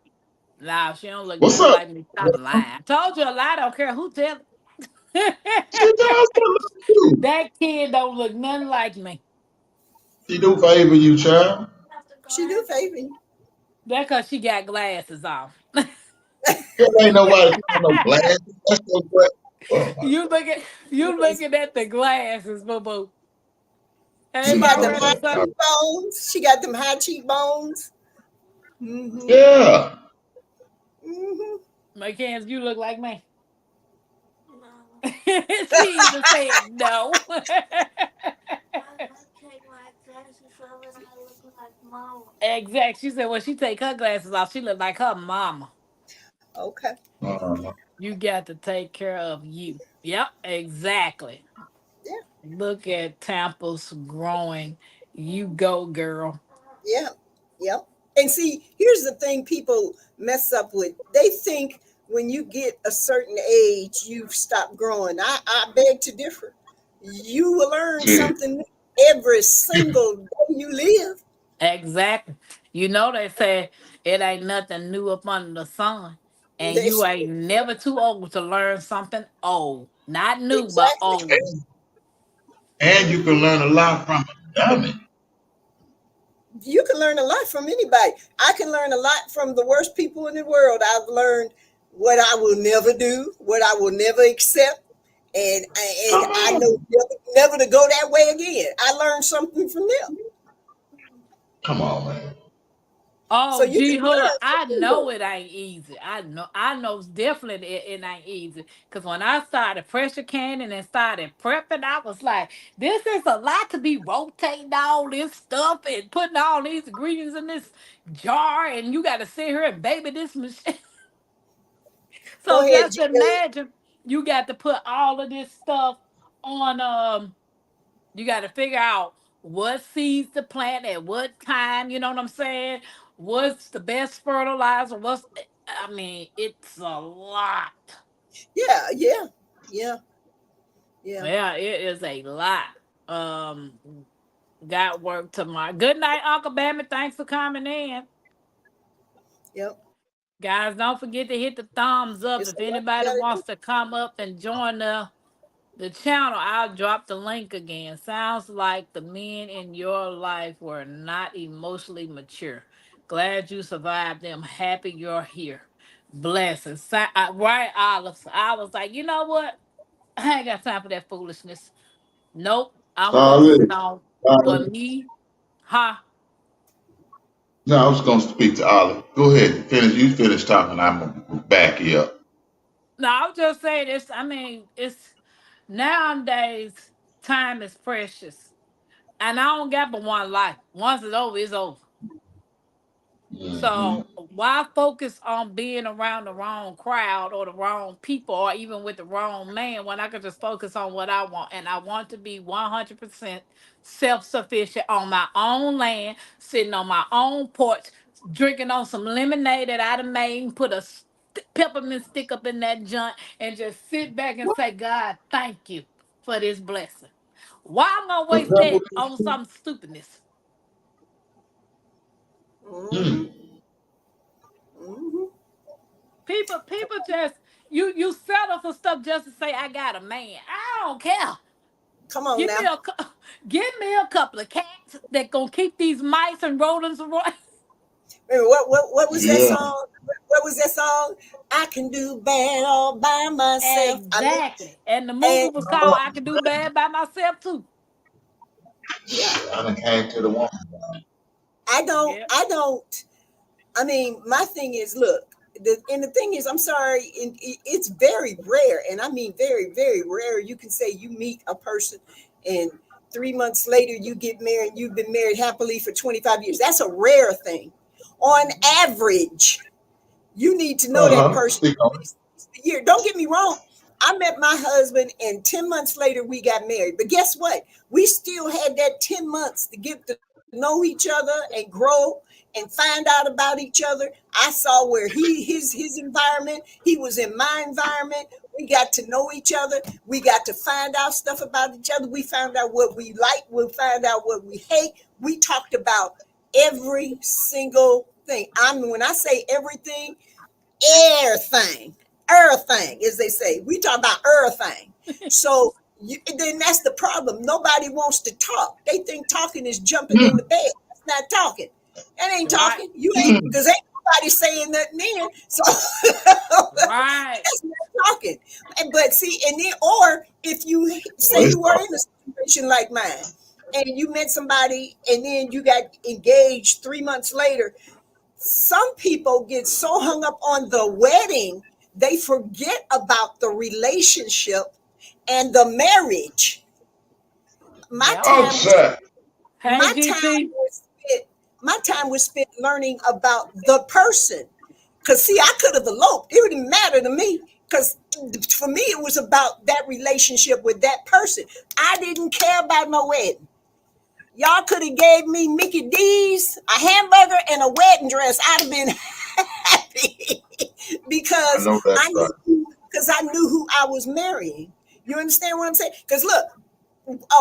Nah, she don't look What's nothing up? like me. Stop lying. I told you a lie. Don't care who tell She it. does look like you. That kid don't look nothing like me. She do favor you, child. She do favor you. That cause she got glasses on. There ain't nobody putting no glasses. That's no glass. Oh my you looking you looking at the glasses, boo boo. Hey, She goodness. my got them brother, high son. cheekbones. She got them high cheekbones. Mm-hmm. Yeah. Mm-hmm. My kids, you look like me. She even said no. Exact. She said when she take her glasses off, she look like her mama. Okay. Uh, You got to take care of you. Yep, exactly. Yeah. Look at Tampa's growing. You go, girl. Yeah. Yep. And see, here's the thing people mess up with. They think when you get a certain age, you've stopped growing. I beg to differ. You will learn See, something new every single day you live. Exactly. You know they say it ain't nothing new up under the sun. And you That's ain't never too old to learn something old. Not new, but exactly. old. and you can learn a lot from a dummy. You can learn a lot from anybody. I can learn a lot from the worst people in the world. I've learned what I will never do, what I will never accept, and Come I know on. never to go that way again. I learned something from them. Come on, man. So Oh, you can gee, Hood, learn from I know people. it ain't easy. I know definitely it ain't easy. Cause when I started pressure canning and started prepping, I was like, this is a lot to be rotating all this stuff and putting all these ingredients in this jar, and you gotta sit here and baby this machine. Go So ahead, just G. imagine you got to put all of this stuff on you got to figure out what seeds to plant at what time, you know what I'm saying? What's the best fertilizer? I mean, it's a lot. Yeah, yeah, yeah, yeah. Yeah, it is a lot. Um, got work tomorrow. Good night, Uncle Bammy. Thanks for coming in. Yep. Guys, don't forget to hit the thumbs up It's if a lot you anybody got to do. wants to come up and join the channel. I'll drop the link again. Sounds like the men in your life were not emotionally mature. Glad you survived them. Happy you're here. Blessings. Right, Olive. I was like, you know what? I ain't got time for that foolishness. Nope. I'm Solid. focusing on for Solid. me. Huh? No, I was going to speak to Olive. Go ahead. Finish. You finish talking. I'm going to back you up. No, I'll just say this. I mean, it's nowadays time is precious. And I don't got but one life. Once it's over, it's over. Hmm. So why focus on being around the wrong crowd or the wrong people or even with the wrong man when I could just focus on what I want? And I want to be 100% self sufficient on my own land, sitting on my own porch, drinking on some lemonade that I done made and put a peppermint stick up in that joint and just sit back and say, God, thank you for this blessing. Why I'm gonna What's waste up that with on this? some stupidness? Mm-hmm. Mm. Mm-hmm. People just you settle for stuff just to say I got a man. I don't care. Come on Give me now. give me a couple of cats that gonna keep these mice and rodents away. Remember what was that Yeah. song? What was that song? I can do bad all by myself. I mean, Exactly. And the movie and was called I Can Do Bad by Myself too. yeah, I done came to the woman. I don't, Yeah. I don't. I mean, my thing is, look, and the thing is, I'm sorry, it's very rare, and I mean very, very rare. You can say you meet a person, and 3 months later you get married. You've been married happily for 25 years. That's a rare thing. On average, you need to know Uh that huh. person Speak at on least a year. Don't get me wrong. I met my husband, and 10 months later, we got married. But guess what? We still had that 10 months to get to know each other and grow and find out about each other. I saw where his environment, he was in my environment. We got to know each other. We got to find out stuff about each other. We found out what we like. We found out what we hate. We talked about every single thing. I mean, when I say everything, everything, as they say. We talk about everything. So then that's the problem. Nobody wants to talk. They think talking is jumping that. in the bed. That's not talking. That ain't Right. talking. You ain't Mm. because ain't nobody saying nothing then. So Right. that's not talking. But see, and then or if you say Well, it's you were in a situation like mine and you met somebody and then you got engaged 3 months later, some people get so hung up on the wedding, they forget about the relationship and the marriage. My Yep. time was outside. Hey my time GT. was spent my time was spent learning about the person. Cause see, I could have eloped. It wouldn't matter to me. Cause for me, it was about that relationship with that person. I didn't care about no wedding. Y'all could have gave me Mickey D's, a hamburger, and a wedding dress. I'd have been happy I because know that's I right. knew because I knew who I was marrying. You understand what I'm saying? Because look,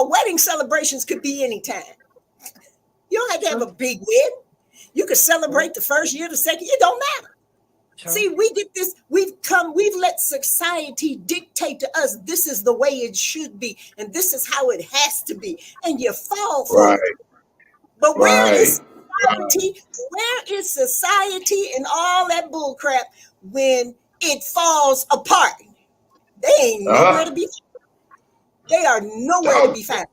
wedding celebrations could be anytime. You don't have to have a True. big wedding. You could True. celebrate the first year, the second. It don't matter. True. See, we get this. We've let society dictate to us this is the way it should be, and this is how it has to be, and you fall Right, for it. But where right. is society? Where is society and all that bull crap when it falls apart? They ain't nowhere to Uh-huh. be. They are nowhere to Talk. be found.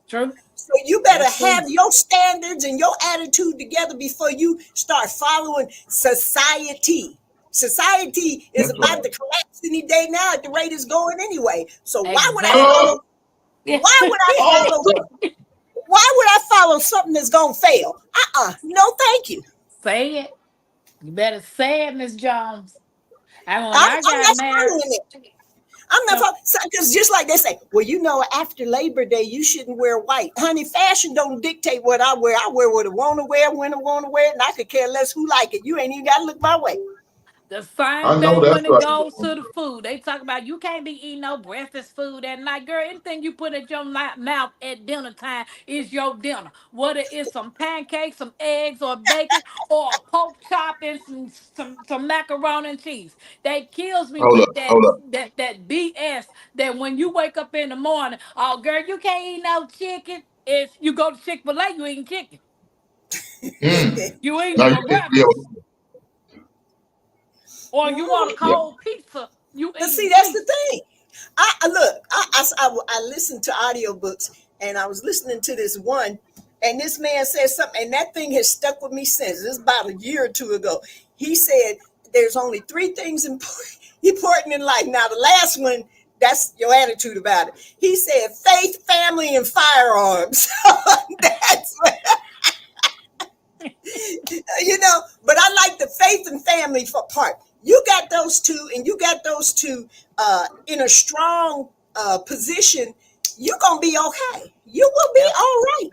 True. So you better That's true. have your standards and your attitude together before you start following society. Society is That's about right. to collapse any day now at the rate it's going anyway. So why would I Exactly. Oh, follow? Why would I follow? awesome. Why would I follow something that's gonna fail? No, thank you. Say it. You better say it, Miss Jones. And when I I'm got not married, following it. I'm not no, following because just like they say, well, after Labor Day, you shouldn't wear white. Honey, fashion don't dictate what I wear. I wear what I want to wear when I want to wear it, and I could care less who like it. You ain't even got to look my way. the same I know thing that's when it right. goes to the food. They talk about you can't be eating no breakfast food at night. Girl, anything you put at your mouth at dinner time is your dinner. Whether it's some pancakes, some eggs, or bacon, or a pork chop and some macaroni and cheese. That kills me Hold up, with that hold up. that BS that when you wake up in the morning, oh girl, you can't eat no chicken. If you go to Chick-fil-A, you eating chicken. Mm. You eating Now you your can't be breakfast. Or you want a yeah. cold pizza, you But see, eating that's the pizza. thing. I look. I listened to audiobooks, and I was listening to this one, and this man said something, and that thing has stuck with me since. This is about a year or two ago. He said, "There's only three things important in life." Now, the last one, that's your attitude about it. He said, "Faith, family, and firearms." That's what, but I like the faith and family for part. You got those two, and you got those two in a strong position. You're gonna be okay. You will be Yep. all right.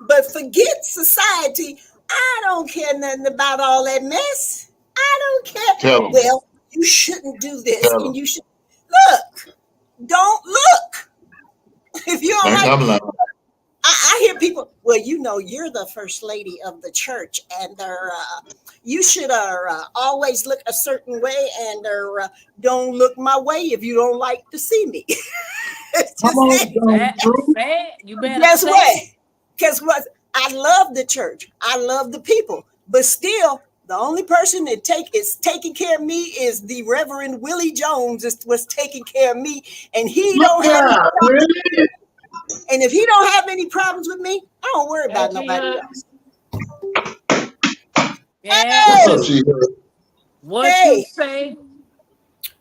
But forget society. I don't care nothing about all that mess. I don't care. Tell them, Well, you shouldn't do this, tell and them. you should look. Don't look if you don't Think like. I'm lying. I hear people, well, you're the first lady of the church, and you should always look a certain way, and don't look my way if you don't like to see me. It's Come just on, it. John. True. Say it. You better Guess say what? it. Guess what? I love the church. I love the people, but still, the only person that is taking care of me is the Reverend Willie Jones was taking care of me, and he Look don't have any out, problems. really? And if he don't have any problems with me, I don't worry Yeah, about G nobody Hood. else. Yeah, What's Hey, up, G. Chief? What you hey, say?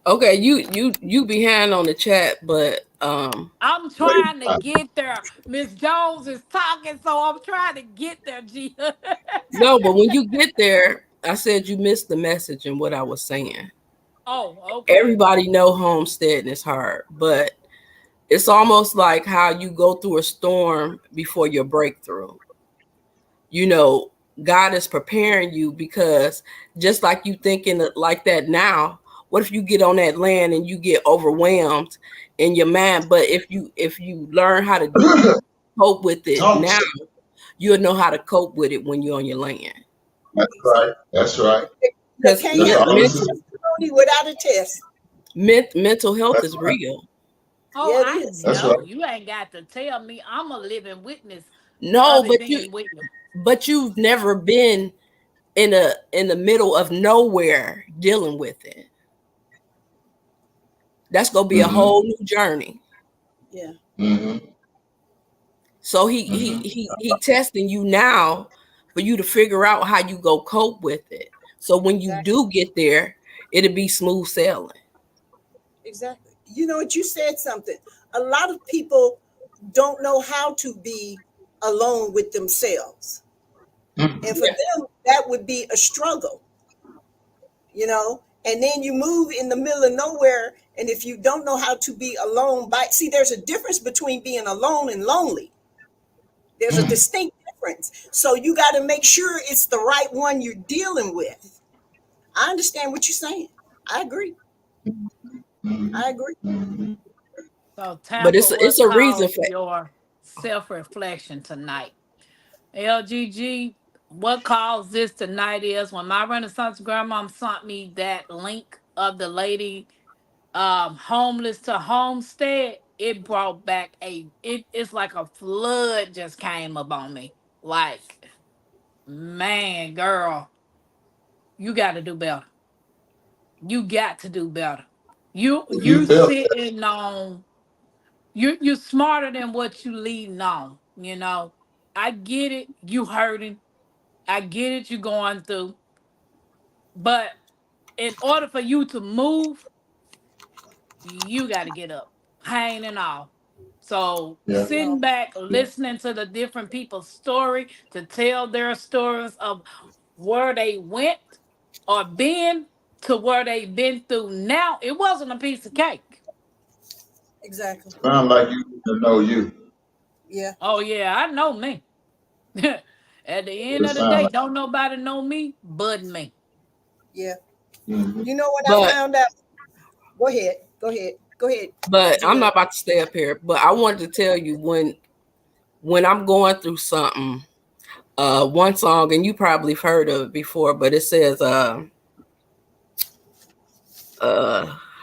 Okay, you behind on the chat, but I'm Wait, trying to get there. Miss Jones is talking, so I'm trying to get there, G. Hood. no, but when you get there, I said you missed the message and what I was saying. Oh, okay. Everybody know homesteading is hard, but it's almost like how you go through a storm before your breakthrough. You know, God is preparing you because just like you thinking like that now, what if you get on that land and you get overwhelmed in your mind? But if you learn how to cope with it talk. now, you'll know how to cope with it when you're on your land. That's right. That's right. you Because can't That's have all no this is. testimony without a test. mental health That's is right. real. Oh, Yeah, it I is. That's know. right. You ain't got to tell me. I'm a living witness No, of it but you being real. but you've never been in the middle of nowhere dealing with it. That's gonna be a Mm-hmm. whole new journey. Yeah, Mm-hmm. So he he Mm-hmm. he he testing you now for you to figure out how you go cope with it. So when you exactly. do get there, it'll be smooth sailing. Exactly. You know what? You said something. A lot of people don't know how to be alone with themselves. And for Mm-hmm. Yeah. them, that would be a struggle. And then you move in the middle of nowhere. And if you don't know how to be alone, see, there's a difference between being alone and lonely. There's a Mm-hmm. distinct difference. So you got to make sure it's the right one you're dealing with. I understand what you're saying. I agree. I agree. Mm-hmm. So, But Tampa, it's what a reason caused for your self reflection tonight? LGG, what caused this tonight is when my Renaissance grandmom sent me that link of the lady homeless to homestead. It brought back it's like a flood just came upon me. Like, man, girl, you got to do better. You got to do better. You You felt that. sitting on you're smarter than what you leading on. I get it. You hurting. I get it. You going through. But in order for you to move, you got to get up, pain and all. So Yeah. sitting No. back, Yeah. listening to the different people's story to tell their stories of where they went or been to where they've been through now, it wasn't a piece of cake. Exactly. Sound like you need to know you. Yeah. Oh yeah, I know me. At the What end it of the sound day, like. don't nobody know me but me. Yeah. Mm-hmm. You know what I but found out? Go ahead. Go ahead. Go ahead. but I'm Gia. not about to stay up here. But I wanted to tell you when I'm going through something, one song, and you probably have heard of it before, but it says how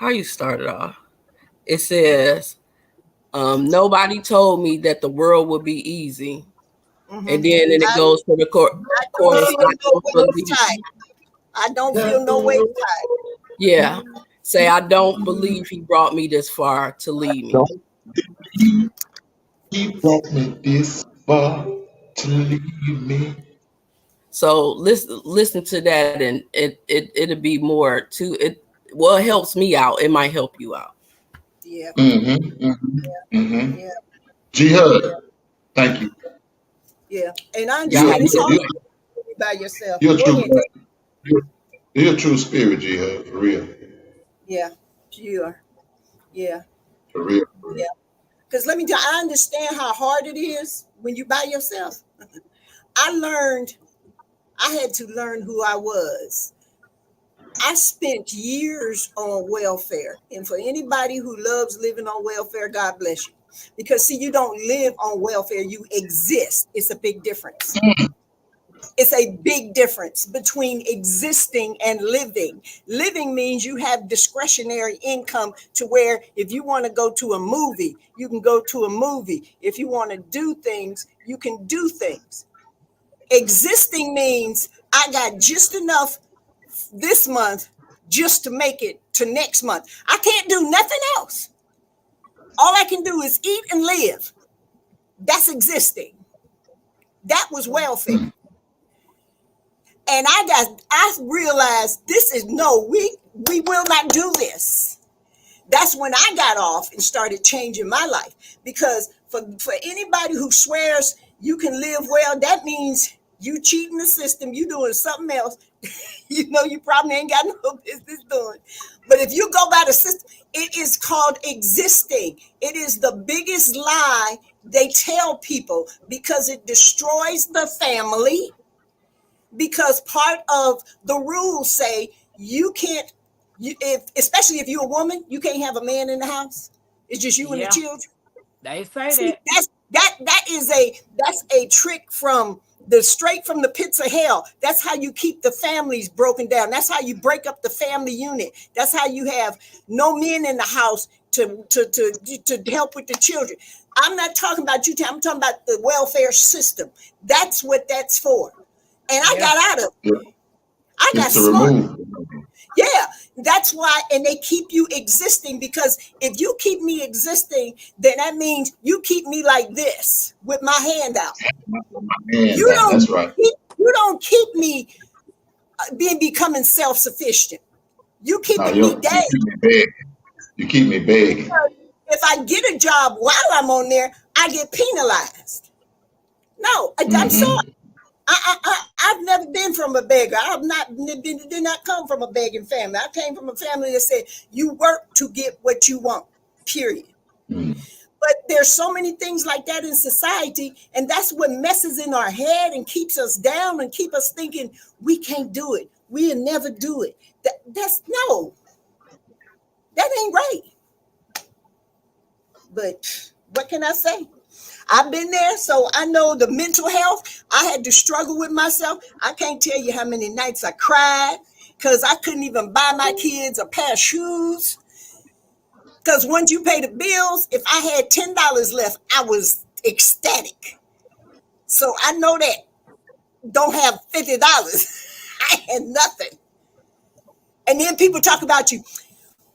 you start it off. It says, nobody told me that the world would be easy. Mm-hmm. And then it I, goes to the I don't chorus, feel I no don't waves believe. tight. I don't feel That the no waves world tight. Yeah. Say, I don't believe he brought me this far to leave me. don't believe he brought me this far to leave me. So listen to that, and it'll be more to it. Well, it helps me out. It might help you out. Yeah. Mm-hmm. Mm-hmm. Mm-hmm. Yeah. G Yeah. Hud, thank you. Yeah. And I Y'all You're understand have a it's good hard you're, night. to be by yourself. you're a Go true ahead. you're, you're a true spirit, G Hud, for real. Yeah. You are. Yeah. For real, for real. Yeah. Because let me tell you, I understand how hard it is when you by yourself. I learned, I had to learn who I was. I spent years on welfare. And for anybody who loves living on welfare, God bless you. Because, see, you don't live on welfare, you exist. It's a big difference. It's a big difference between existing and living. Living means you have discretionary income to where if you want to go to a movie, you can go to a movie. If you want to do things, you can do things. Existing means I got just enough this month just to make it to next month. I can't do nothing else. All I can do is eat and live. That's existing. That was welfare. And I realized this is no, we will not do this. That's when I got off and started changing my life. Because for anybody who swears you can live well, that means you cheating the system, you doing something else you probably ain't got no business doing. But if you go by the system, it is called existing. It is the biggest lie they tell people because it destroys the family. Because part of the rules say you can't, if especially if you're a woman, you can't have a man in the house. It's just you and the Yeah, children. they say See, that. that's a trick from the straight from the pits of hell. That's how you keep the families broken down. That's how you break up the family unit. That's how you have no men in the house to help with the children. I'm not talking about you. I'm talking about the welfare system. That's what that's for. And I Yeah. got out of it. Yeah. I got It's to smart. remove. Yeah, that's why, and they keep you existing because if you keep me existing, then that means you keep me like this with my hand out. Man, You don't that's right. keep me being becoming self sufficient. You No, keeping me you down. keep me begging. You keep me begging. Because if I get a job while I'm on there, I get penalized. No, I'm sorry. Mm-hmm. I've never been from a beggar. I've not did not come from a begging family. I came from a family that said you work to get what you want. Period. Mm-hmm. But there's so many things like that in society, and that's what messes in our head and keeps us down and keep us thinking we can't do it. We'll never do it. That's no, that ain't right. But what can I say? I've been there, so I know the mental health. I had to struggle with myself. I can't tell you how many nights I cried because I couldn't even buy my kids a pair of shoes. Because once you pay the bills, if I had $10 left, I was ecstatic. So I know that don't have $50. I had nothing. And then people talk about you.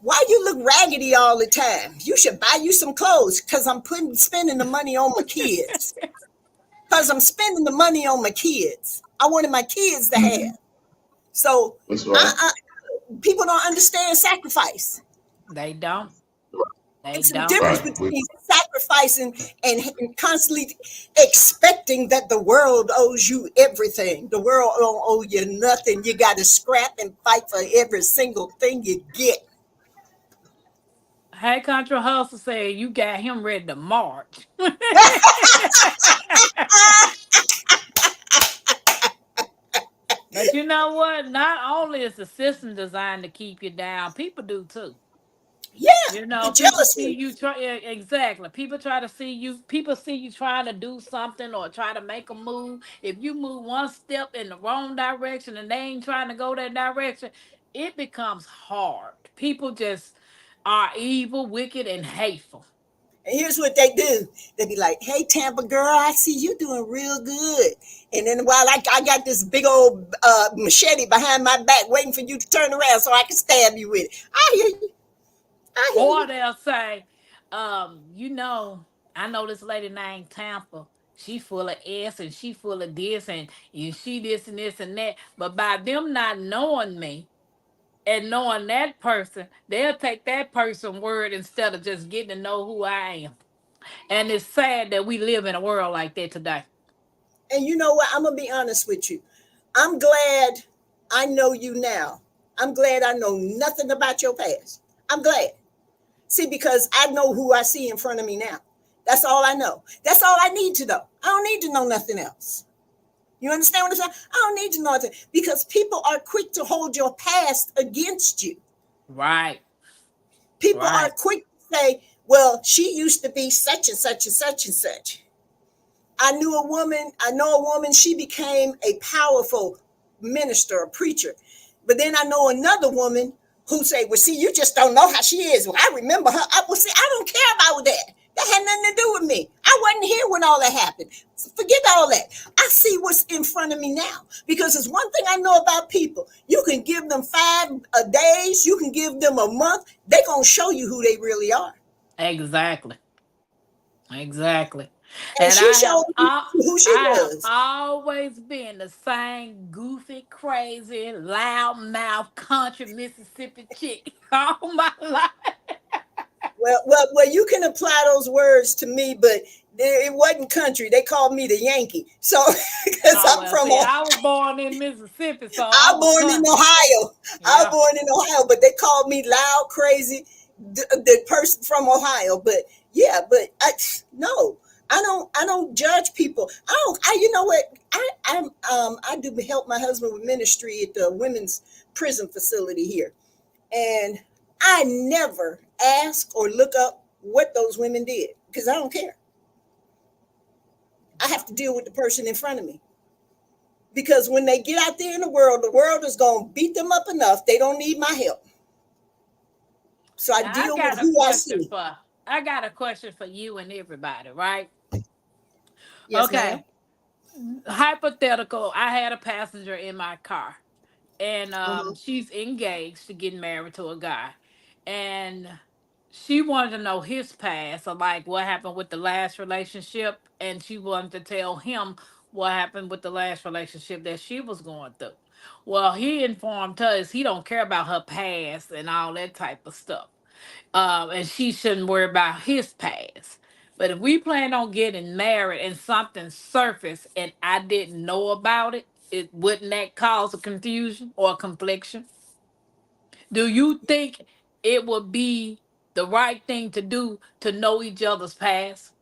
Why you look raggedy all the time? You should buy you some clothes because I'm spending the money on my kids. Because I'm spending the money on my kids. I wanted my kids to have. So That's right. people don't understand sacrifice. They don't. They It's a don't. difference Right. between sacrificing and constantly expecting that the world owes you everything. The world don't owe you nothing. You got to scrap and fight for every single thing you get. Hey, Contra Hustle said you got him ready to march. But you know what? Not only is the system designed to keep you down, people do too. Yeah, You the know, people jealous see one. you try, yeah, exactly. People try to see you. People see you trying to do something or try to make a move. If you move one step in the wrong direction and they ain't trying to go that direction, it becomes hard. People just are evil, wicked, and hateful. And here's what they do. They be like, hey, Tampa girl, I see you doing real good. And then while I got this big old machete behind my back waiting for you to turn around so I can stab you with it. I hear you. I hear Or you. they'll say, you know, I know this lady named Tampa. She full of S and she full of this and she this and that. But by them not knowing me and knowing that person, they'll take that person word instead of just getting to know who I am. And it's sad that we live in a world like that today. And you know what? I'm going to be honest with you. I'm glad I know you now. I'm glad I know nothing about your past. I'm glad. See, because I know who I see in front of me now. That's all I know. That's all I need to know. I don't need to know nothing else. You understand what I'm saying? I don't need to know nothing because people are quick to hold your past against you. Right, People are right. quick to say, well, she used to be such and such and such and such. I know a woman, she became a powerful minister, a preacher. But then I know another woman who say, well, see, you just don't know how she is. Well, I remember her. See, I don't care about that. That had nothing to do with me. I wasn't here when all that happened. Forget all that. I see what's in front of me now. Because there's one thing I know about people. You can give them 5 days, you can give them a month. They're going to show you who they really are. Exactly. Exactly. And And she showed me who she I have was. always been the same goofy, crazy, loudmouth country Mississippi chick all my life. Well, you can apply those words to me, but it wasn't country. They called me the Yankee. So, because Oh I'm well, from, see, I was born in Mississippi, so I I'm was a born in country. Ohio. I was Yeah, born in Ohio, but they called me loud, crazy, the person from Ohio. But yeah, but no, I don't judge people. You know what? I do help my husband with ministry at the women's prison facility here. And I never ask or look up what those women did because I don't care. I yeah. have to deal with the person in front of me. Because when they get out there in the world is going to beat them up enough. They don't need my help. So I Now deal with who I see. I got a question for you and everybody, right? Yes, ma'am. Okay. Hypothetical, I had a passenger in my car and Mm-hmm. she's engaged to get married to a guy. And she wanted to know his past, or like what happened with the last relationship, and she wanted to tell him what happened with the last relationship that she was going through. Well, he informed us he don't care about her past and all that type of stuff, and she shouldn't worry about his past. But if we plan on getting married and something surfaced and I didn't know about it, it wouldn't that cause a confusion or a confliction? Do you think it would be the right thing to do to know each other's past?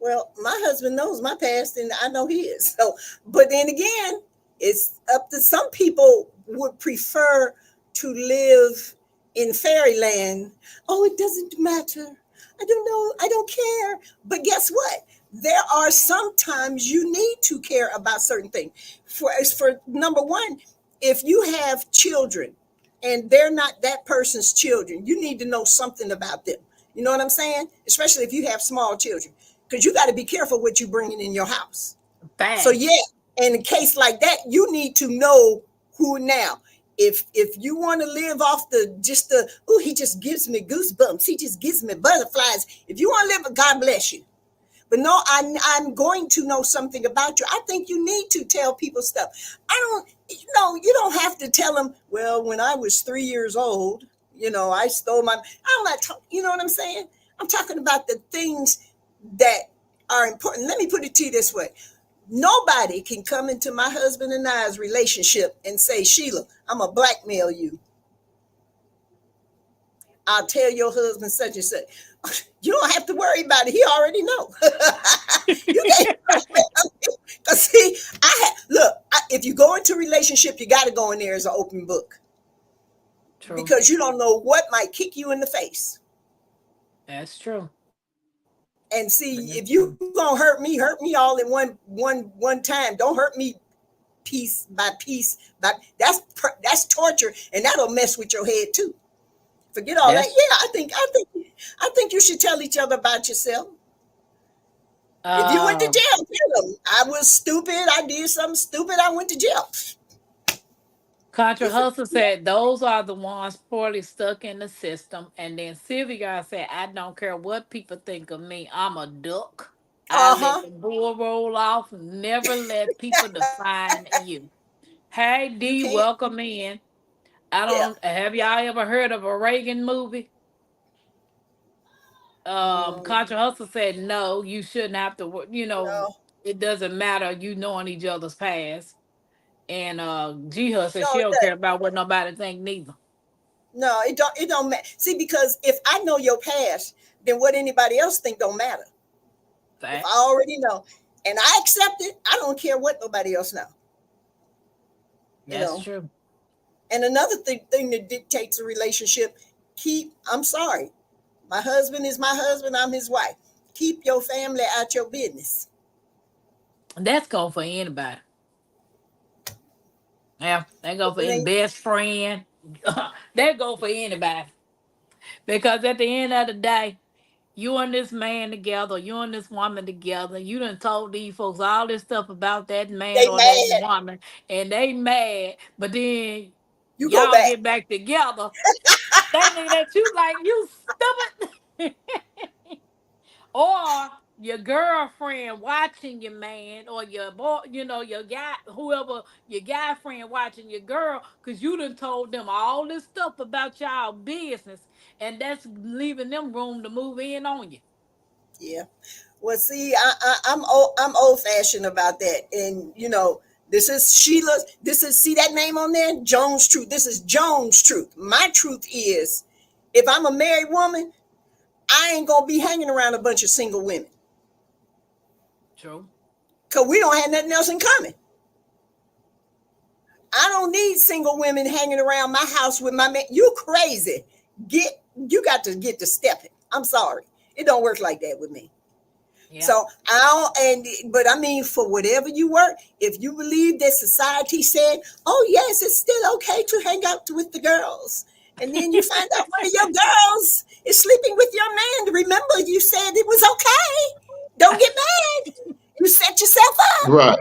Well, my husband knows my past and I know his. So, but then again, it's up to some people would prefer to live in fairyland. Oh, it doesn't matter. I don't know. I don't care. But guess what? There are sometimes you need to care about certain things. For number one, if you have children and they're not that person's children, you need to know something about them. You know what I'm saying? Especially if you have small children, because you got to be careful what you bringing in your house. So yeah, Facts. in a case like that, you need to know who now. If you want to live off the just the oh, he just gives me goosebumps, he just gives me butterflies. If you want to live, God bless you. But no, I'm going to know something about you. I think you need to tell people stuff. I don't, you don't have to tell them. Well, when I was 3 years old, I stole my. I'm not. You know what I'm saying? I'm talking about the things that are important. Let me put it to you this way: nobody can come into my husband and I's relationship and say, Sheila, I'm gonna blackmail you. I'll tell your husband such and such. You don't have to worry about it. He already know. You can't blackmail him. Cause see, if you go into a relationship, you got to go in there as an open book True. because you don't know what might kick you in the face. That's true. And see, That's if you true. gonna hurt me all in one time. Don't hurt me piece by piece. But that's torture, and that'll mess with your head too. Forget all that. That's Yeah, I think you should tell each other about yourself. If you went to uh jail, tell them I was stupid. I did something stupid. I went to jail. Contra If it, Hustle said those are the ones poorly stuck in the system. And then Sylvia said, I don't care what people think of me. I'm a duck. I uh let huh, the bull roll off. Never let people define you. Hey you D, can't. welcome in. I Yeah. don't have y'all ever heard of a Reagan movie? Mm, Contra Hustle said no, you shouldn't have to no, it doesn't matter you knowing each other's past. And G Hus said no, she it don't care doesn't. about what nobody think neither. No, it don't. It don't matter. See, because if I know your past, then what anybody else think don't matter. If I Facts. already know, and I accept it, I don't care what nobody else know. You That's know. true. And another thing that dictates a relationship, I'm sorry, my husband is my husband, I'm his wife. Keep your family out your business. That's go for anybody. Yeah, that go If for it any ain't, best friend. That go for anybody. Because at the end of the day, you and this man together, you and this woman together, you done told these folks all this stuff about that man they or that mad, woman, and they mad, but then you go y'all back. get back together. They look at you like you stupid. Or your girlfriend watching your man, or your boy, your guy, whoever, your guy friend watching your girl, because you done told them all this stuff about y'all business, and that's leaving them room to move in on you. Yeah. Well, see, I'm old fashioned about that, and this is Sheila. This is see that name on there, Jones Truth. This is Jones Truth. My truth is, if I'm a married woman, I ain't gonna be hanging around a bunch of single women True. because we don't have nothing else in common. I don't need single women hanging around my house with my man. You crazy? You got to get to stepping. I'm sorry, it don't work like that with me. Yeah. So but I mean, for whatever you work, if you believe that society said, "Oh yes, it's still okay to hang out with the girls," and then you find out one of your girls is sleeping with your man, remember you said it was okay. Don't get mad. You set yourself up. Right.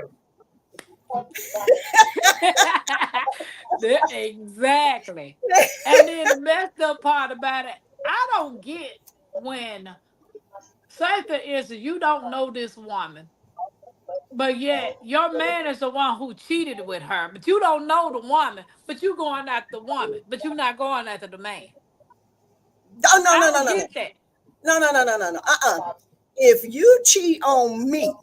Exactly. And then the messed up part about it, I don't get when, say for instance, you don't know this woman, but yet your man is the one who cheated with her, but you don't know the woman, but you going after the woman, but you not going after the man. Oh no I no no don't no no get that. no no no no no no. If you cheat on me,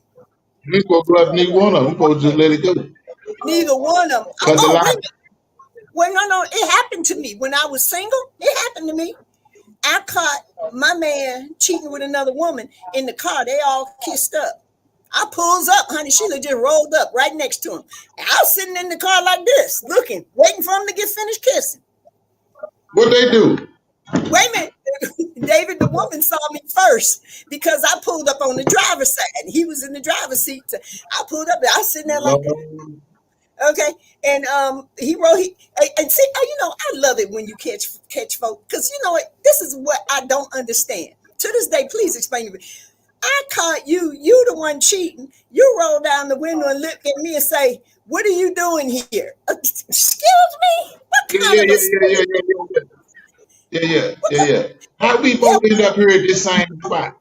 We supposed to love neither one of them. We supposed to just let it go. neither one of them. Cut the Wait a line. minute. Well, no, it happened to me when I was single. It happened to me. I caught my man cheating with another woman in the car. They all kissed up. I pulls up, honey. Sheila just rolled up right next to him. And I was sitting in the car like this, looking, waiting for him to get finished kissing. What they do? Wait a minute. David, the woman saw me first because I pulled up on the driver's side. He was in the driver's seat. I pulled up. I was sitting there like, Lord. okay. And he wrote. And see, I love it when you catch folk because you know what? This is what I don't understand to this day. Please explain to me. I caught you. You the one cheating. You roll down the window and look at me and say, "What are you doing here?" Excuse me. What Yeah, kind yeah, of yeah, a yeah, yeah, yeah, yeah, yeah, yeah, what yeah, kind, yeah. How we yeah, both end up here at this same spot?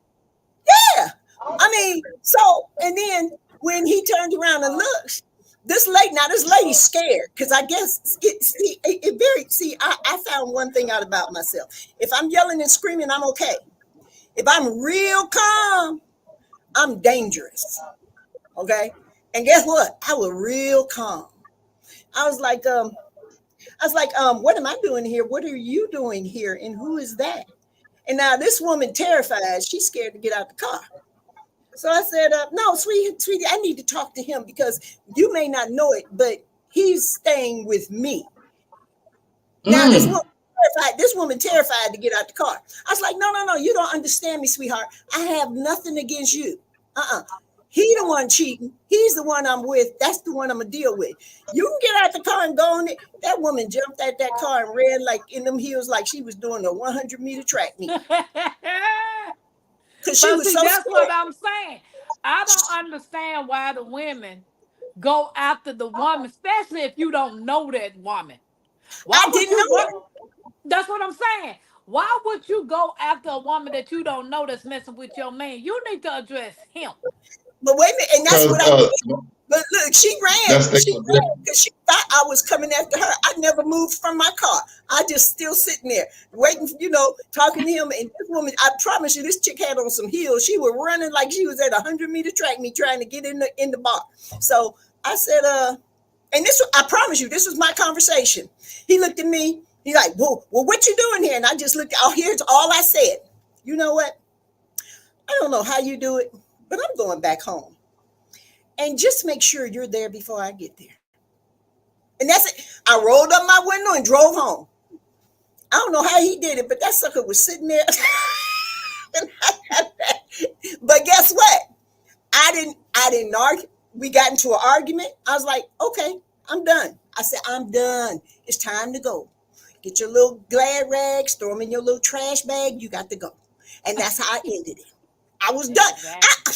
yeah. I mean, so and then when he turned around and looked, this lady's scared because I guess it very see. I found one thing out about myself. If I'm yelling and screaming, I'm okay. If I'm real calm, I'm dangerous. Okay. And guess what? I was real calm. I was like, what am I doing here? What are you doing here? And who is that? And now this woman terrified. She's scared to get out the car. So I said, no, sweetie, I need to talk to him because you may not know it, but he's staying with me. Now Mm. this woman terrified to get out the car. I was like, no, you don't understand me, sweetheart. I have nothing against you. Uh-uh. He the one cheating. He's the one I'm with. That's the one I'm gonna deal with. You can get out the car and go on it. That woman jumped at that car and ran like in them heels like she was doing a 100-meter track meet because she But was see, so that's what scared. I'm saying. I don't understand why the women go after the woman, especially if you don't know that woman. Why I would didn't you know go? her. That's what I'm saying. Why would you go after a woman that you don't know that's messing with your man? You need to address him. But wait a minute, and that's Cause what I did. But look, she ran. that's the She ran because she thought I was coming after her. I never moved from my car. I just still sitting there waiting, talking to him. And this woman, I promise you, this chick had on some heels. She was running like she was at a 100-meter track meet trying to get in the bar. So I said, and I promise you, this was my conversation. He looked at me. He like, well, what you doing here? And I just looked. Oh, here's all I said. You know what? I don't know how you do it, but I'm going back home. And just make sure you're there before I get there. And that's it. I rolled up my window and drove home. I don't know how he did it, but that sucker was sitting there. But guess what? I didn't argue. We got into an argument. I was like, okay, I'm done. I said, I'm done. It's time to go. Get your little glad rags, throw them in your little trash bag. You got to go. And that's how I ended it. I was done. Exactly.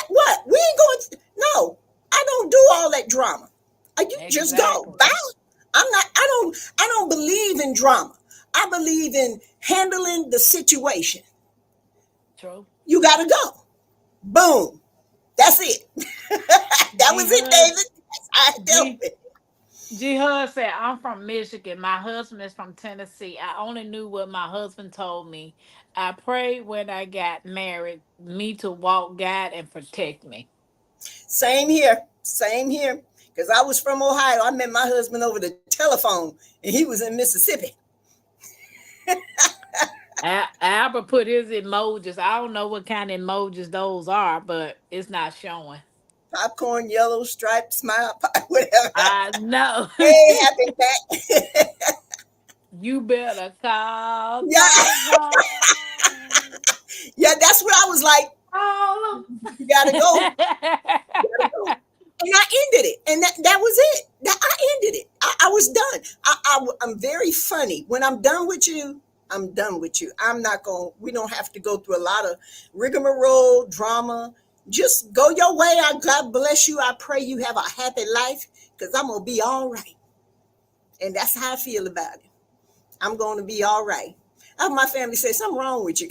What? We ain't going to, no, I don't do all that drama. You just go. Exactly. Bye. I don't believe in drama. I believe in handling the situation. True. You gotta go. Boom. That's it. That G was it, Hud, David. That's how I dealt G with it. G Hud said, I'm from Michigan. My husband is from Tennessee. I only knew what my husband told me. I prayed when I got married, me to walk, guide, and protect me. Same here. Same here. Because I was from Ohio. I met my husband over the telephone and he was in Mississippi. Albert put his emojis. I don't know what kind of emojis those are, but it's not showing. Popcorn, yellow, striped, smile, whatever. I know. Hey, happy cat. You better call Yeah, 911. yeah, that's what I was like. Call You gotta go. 'em. You gotta go. And I ended it. And that was it. I ended it. I was done. I'm very funny. When I'm done with you, I'm done with you. I'm not going, we don't have to go through a lot of rigmarole, drama. Just go your way. God bless you. I pray you have a happy life because I'm going to be all right. And that's how I feel about it. I'm going to be all right. My family says something wrong with you.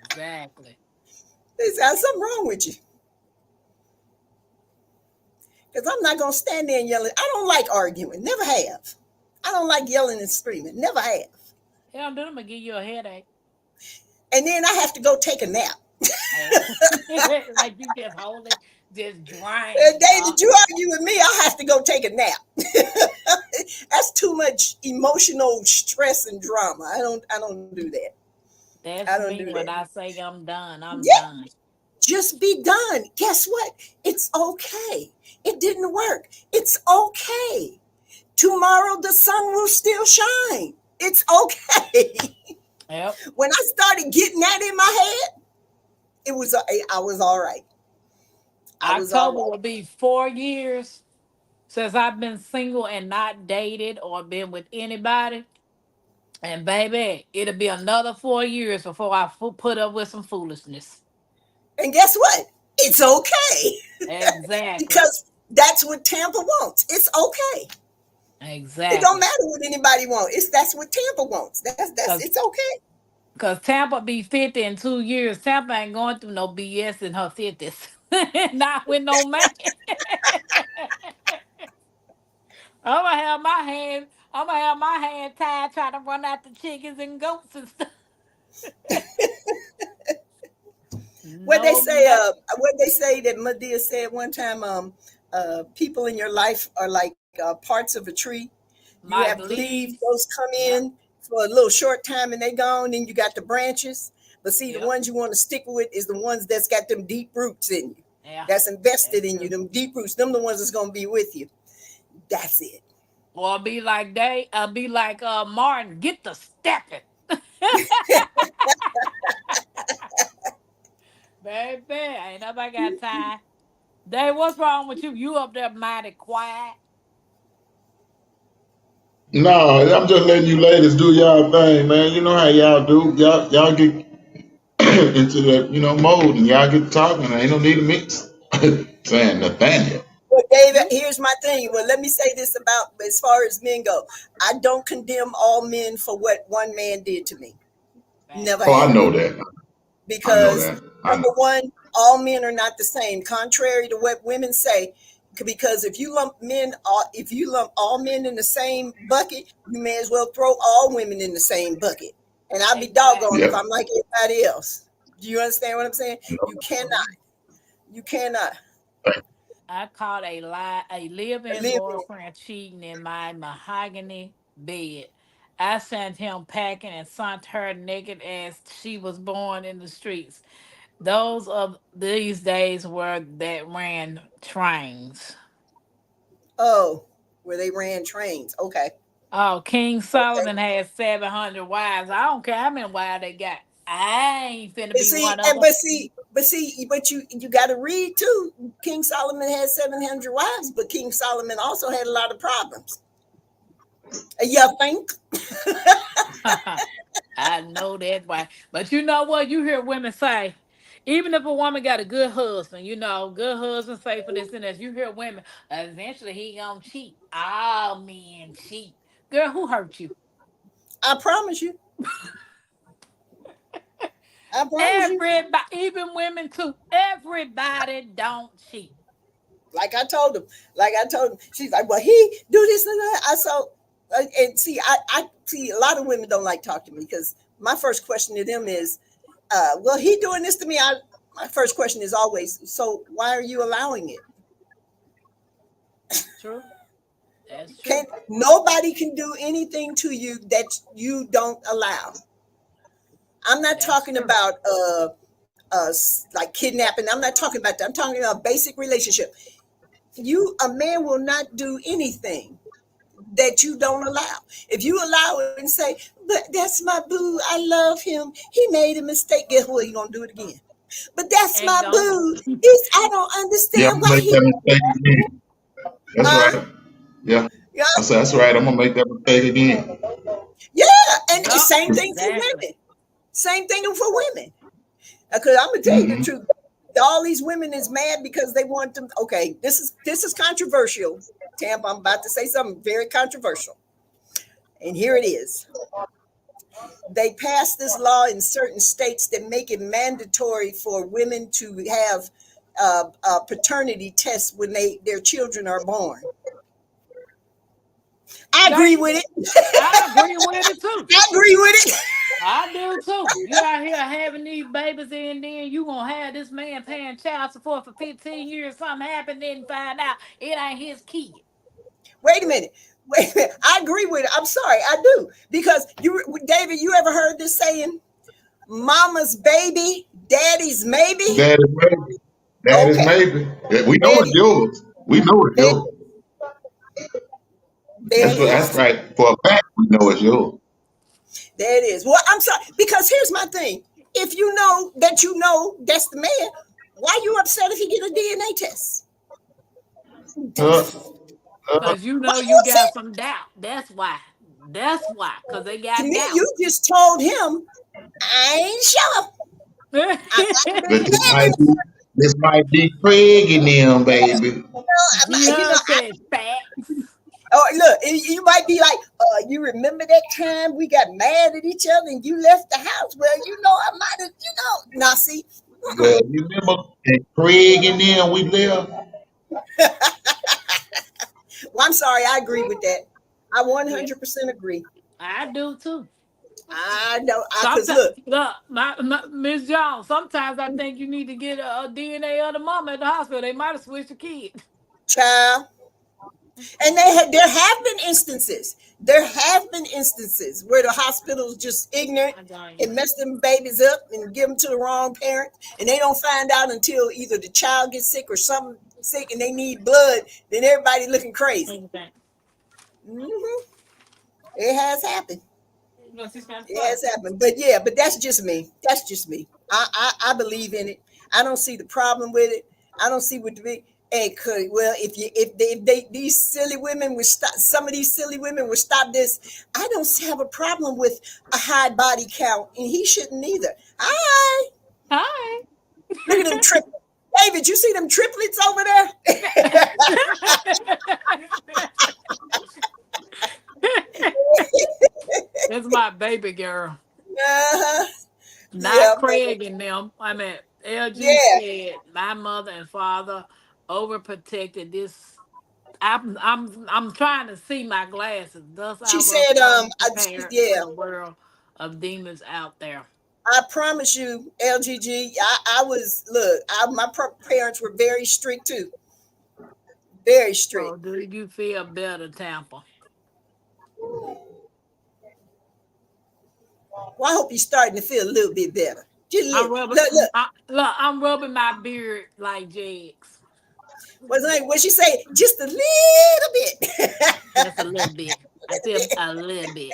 Exactly. They say something wrong with you. Because I'm not going to stand there and yelling. I don't like arguing. Never have. I don't like yelling and screaming. Never have. Hell, I'm gonna give you a headache. And then I have to go take a nap. Oh. Like you just hold it, just drained, David, dog. you argue with me, I'll have to go take a nap. That's too much emotional stress and drama. I don't do that. I That's don't me do when that. I say I'm done. I'm Yeah, done. just be done. Guess what? It's okay. It didn't work. It's okay. Tomorrow the sun will still shine. It's okay. Yep. When I started getting that in my head, it was I was all right. I was all October will right. be 4 years since I've been single and not dated or been with anybody. And baby, it'll be another 4 years before I put up with some foolishness. And guess what? It's okay. Exactly. Because that's what Tampa wants. It's okay. It don't Exactly. matter what anybody wants. It's that's what Tampa wants. That's Cause, it's okay. Cause Tampa be 50 in 2 years. Tampa ain't going through no BS in her 50s. Not with no man. I'm gonna have my hand tied trying to run out the chickens and goats and stuff. What they No say, man. what they say that Medea said one time, people in your life are like parts of a tree. You have Like leaves, leaves. those come in Yep. for a little short time and they gone, and you got the branches. But see, the Yep. ones you want to stick with is the ones that's got them deep roots in you, Yeah. that's invested That's in you. true. Them deep roots, them the ones that's gonna be with you. That's it. Or be like be like Martin, get the stepping. Baby, ain't nobody got time. Dave, what's wrong with you? You up there mighty quiet. No, I'm just letting you ladies do y'all thing, man. You know how y'all do. Y'all get into the mode and y'all get talking. Ain't no need to mix. Saying Nathaniel. Well, David, here's my thing. Well, let me say this about as far as men go. I don't condemn all men for what one man did to me. Never Facts. Oh, I have. know that. I know Because that. I know. number one, all men are not the same, contrary to what women say. Because if you lump all men in the same bucket, you may as well throw all women in the same bucket. And I'll be doggone Exactly. if Yeah. I'm like anybody else. Do you understand what I'm saying? You cannot. You cannot I caught a live-in live in. boyfriend cheating in my mahogany bed. I sent him packing and sent her naked as she was born in the streets. Those of these days were that ran trains. Oh, where they ran trains. Okay. Oh, King Okay. Solomon had 700 wives. I don't care how many wives they got. I ain't finna And be see, one of them. but you got to read too. King Solomon had 700 wives, but King Solomon also had a lot of problems. You think? I know that why. But you know what? You hear women say, even if a woman got a good husband, good husband say for this and this, you hear women, eventually he gonna cheat. All men cheat. Girl, who hurt you? I promise you. I promise you. Everybody, even women too. Everybody don't cheat. Like I told him. Like I told him. She's like, well, he do this and that. I saw, and see, I see a lot of women don't like talking to me because my first question to them is, well, he doing this to me. My first question is always, so why are you allowing it? True. That's true. Can't nobody can do anything to you that you don't allow. I'm not That's talking true. about like kidnapping. I'm not talking about that. I'm talking about basic relationship. A man will not do anything that you don't allow. If you allow it and say, but that's my boo, I love him, he made a mistake, guess what? He gonna do it again. But that's Ain't my gonna. boo. I don't Yeah, understand I'm gonna why make he that mistake again. That's huh? right. Yeah. Yeah, I said that's right. I'm gonna make that mistake again. yeah. And the Yup. same thing for Exactly. women. Same thing for women. Because I'm gonna tell you the Hmm. truth. All these women is mad because they want them. Okay, this is controversial. Tampa, I'm about to say something very controversial, and here it is. They passed this law in certain states that make it mandatory for women to have paternity tests when their children are born. I agree Thank you. with it. I agree with it too. I agree with it. I do too. You out here having these babies and then you gonna have this man paying child support for 15 years, something happened, then find out it ain't his kid. Wait a minute. Wait a minute. I agree with it. I'm sorry, I do because David. You ever heard this saying? Mama's baby, daddy's maybe. That is maybe. That is Okay, maybe. Yeah, we know there it it's is. yours. We know it's There, yours. there it That's is. right. For a fact, we know it's yours. There it is. Well, I'm sorry because here's my thing. If you know that that's the man, why you upset if he get a DNA test? Uh, Cause you Why know you you got upset? some doubt. That's why. That's why. Cause they To got me, doubt. you just told him I ain't sure. I got to be but honest. this might be Craig and them, baby. You know, Jihad said facts. oh, look, you might be like, you remember that time we got mad at each other and you left the house? Well, I might have, Now, see, Well, you remember that Craig and them we left? well, I'm sorry, I agree with that. I Yeah, 100% agree. I do too. I know, because Sometimes, look, look, Miss Jones. Sometimes I think you need to get a DNA of the mama at the hospital. They might have switched the kid. child, and there have been instances. There have been instances where the hospital's just ignorant I don't. and mess them babies up and give them to the wrong parent, and they don't find out until either the child gets sick or something sick and they need blood. Then everybody looking crazy. Anything. Hmm. It has happened. No, she's not It fun. has happened. But yeah, but that's just me. That's just me. I believe in it. I don't see the problem with it. I don't see what the big and could well if they these silly women would stop some of these silly women would stop this. I don't have a problem with a high body count, and he shouldn't either. Hi, Hi. look at them triplets. David, you see them triplets over there? That's my baby girl. Uh-huh. Not Yeah, man. Craig and them. I mean, LG Yeah. said my mother and father overprotected this. I'm trying to see my glasses. Thus She I was said, prepared for yeah, the world of demons out there. I promise you, LGG, I was, look, my parents were very strict too. Very So strict. do you feel better, Tampa? Well, I hope you're starting to feel a little bit better. Just a I'm little. rubbing. Look. Look, I'm rubbing my beard like Jags. What she say? Just a little bit. Just a little bit. I said a little bit.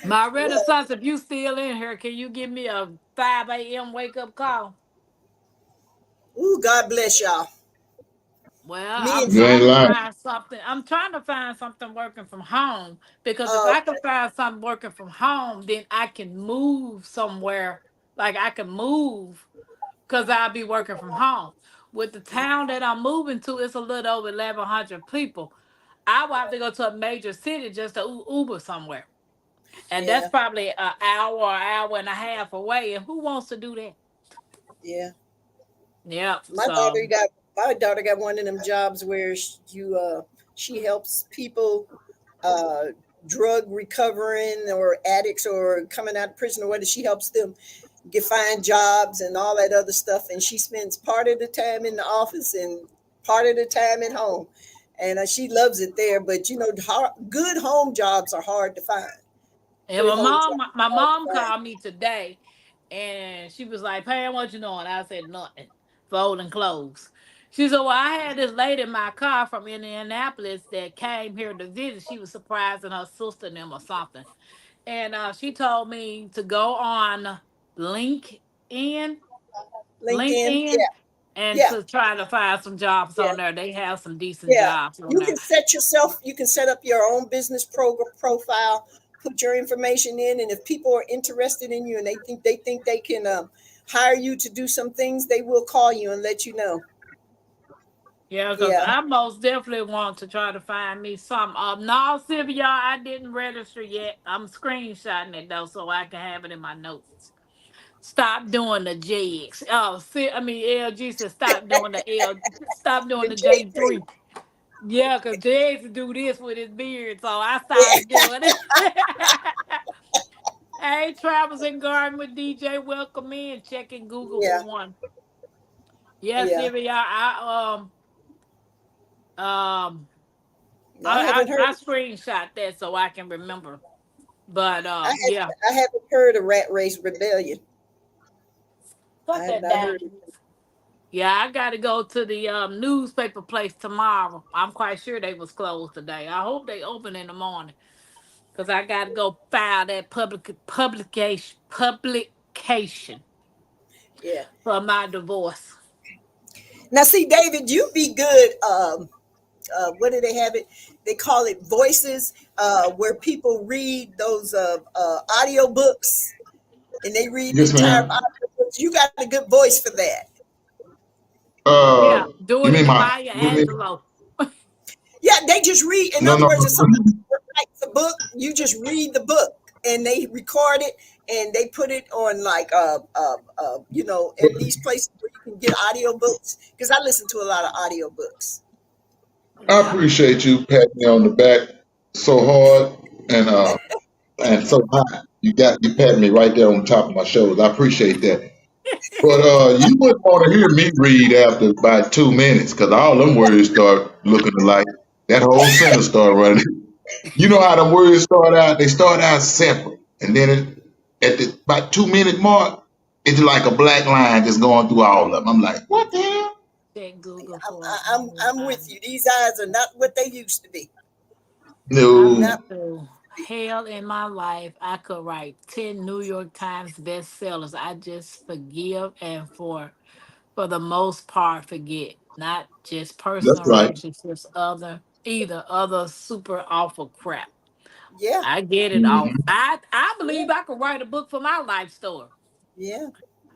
My Renaissance, if you still in here, can you give me a 5 a.m. wake up call? Ooh, God bless y'all. Well, Me I'm and You ain't trying to lying. find something. I'm trying to find something working from home because if I can okay. find something working from home, then I can move somewhere. Like I can move because I'll be working from home. With the town that I'm moving to, it's a little over 1,100 people. I will have to go to a major city just to Uber somewhere. And that's Yeah, probably an hour and a half away. And who wants to do that? yeah. Yep. My So daughter got my daughter got one of them jobs where she helps people uh drug recovering or addicts or coming out of prison or whether she helps them get find jobs and all that other stuff, and she spends part of the time in the office and part of the time at home, and she loves it there. But good home jobs are hard to find. and Good my home mom, jobs my are hard to mom find. called me today, and she was like, "Pam, what you doing?" I said, "Nothing, folding clothes." She said, "Well, I had this lady in my car from Indianapolis that came here to visit. She was surprising her sister and them or something, and she told me to go on LinkedIn, LinkedIn. LinkedIn, Yeah. and Yeah. to try to find some jobs Yeah. on there. They have some decent Yeah, jobs on there." you can set up your own business profile, put your information in, and if people are interested in you and they think they can hire you to do some things, they will call you and let you know. Yeah, because Yeah, I most definitely want to try to find me some. No, Sylvia, I didn't register yet. I'm screenshotting it though, so I can have it in my notes. Stop doing the JX. Oh, I mean LG said stop doing the L. Stop doing the the J3. J3. Yeah, because JX do this with his beard, so I Yeah, started doing it. Hey, Travels and Garden with DJ, welcome in. Checking Google for yeah, one. Yeah, yeah. Sylvia, um No, I haven't heard. I screenshot that so I can remember. But I yeah, haven't. I haven't heard of Rat Race Rebellion. I put have that not down. heard it. Yeah, I got to go to the newspaper place tomorrow. I'm quite sure they was closed today. I hope they open in the morning. because I got to go file that publication Yeah. for my divorce. Now, see, David, you be good. What do they have it? They call it voices, where people read those audio books and they read the Yes, entire ma'am. audio books. You got a good voice for that. Yeah, You doing it mean to my? Maya You mean Angelou. Yeah, they just read. In no, other no. words, if somebody writes a book, you just read the book and they record it and they put it on like in these places where you can get audio books. Because I listen to a lot of audio books. I Yep. appreciate you patting me on the back so hard and so high. You patted me right there on top of my shoulders. I appreciate that. But you wouldn't want to hear me read after about 2 minutes because all them words start looking alike. That whole sentence start running. You know how the words start out? They start out separate, and then at the about 2 minute mark, it's like a black line just going through all of them. I'm like, what the hell? Check Google I'm, for I'm I'm with online. you. These eyes are not what they used to be. I've been No, Not through hell in my life. I could write 10 New York Times bestsellers. I just forgive and for the most part forget. Not just that's personal right. relationships, other super awful crap. yeah, I get it Mhm. off. I believe I could write a book for my life story. yeah,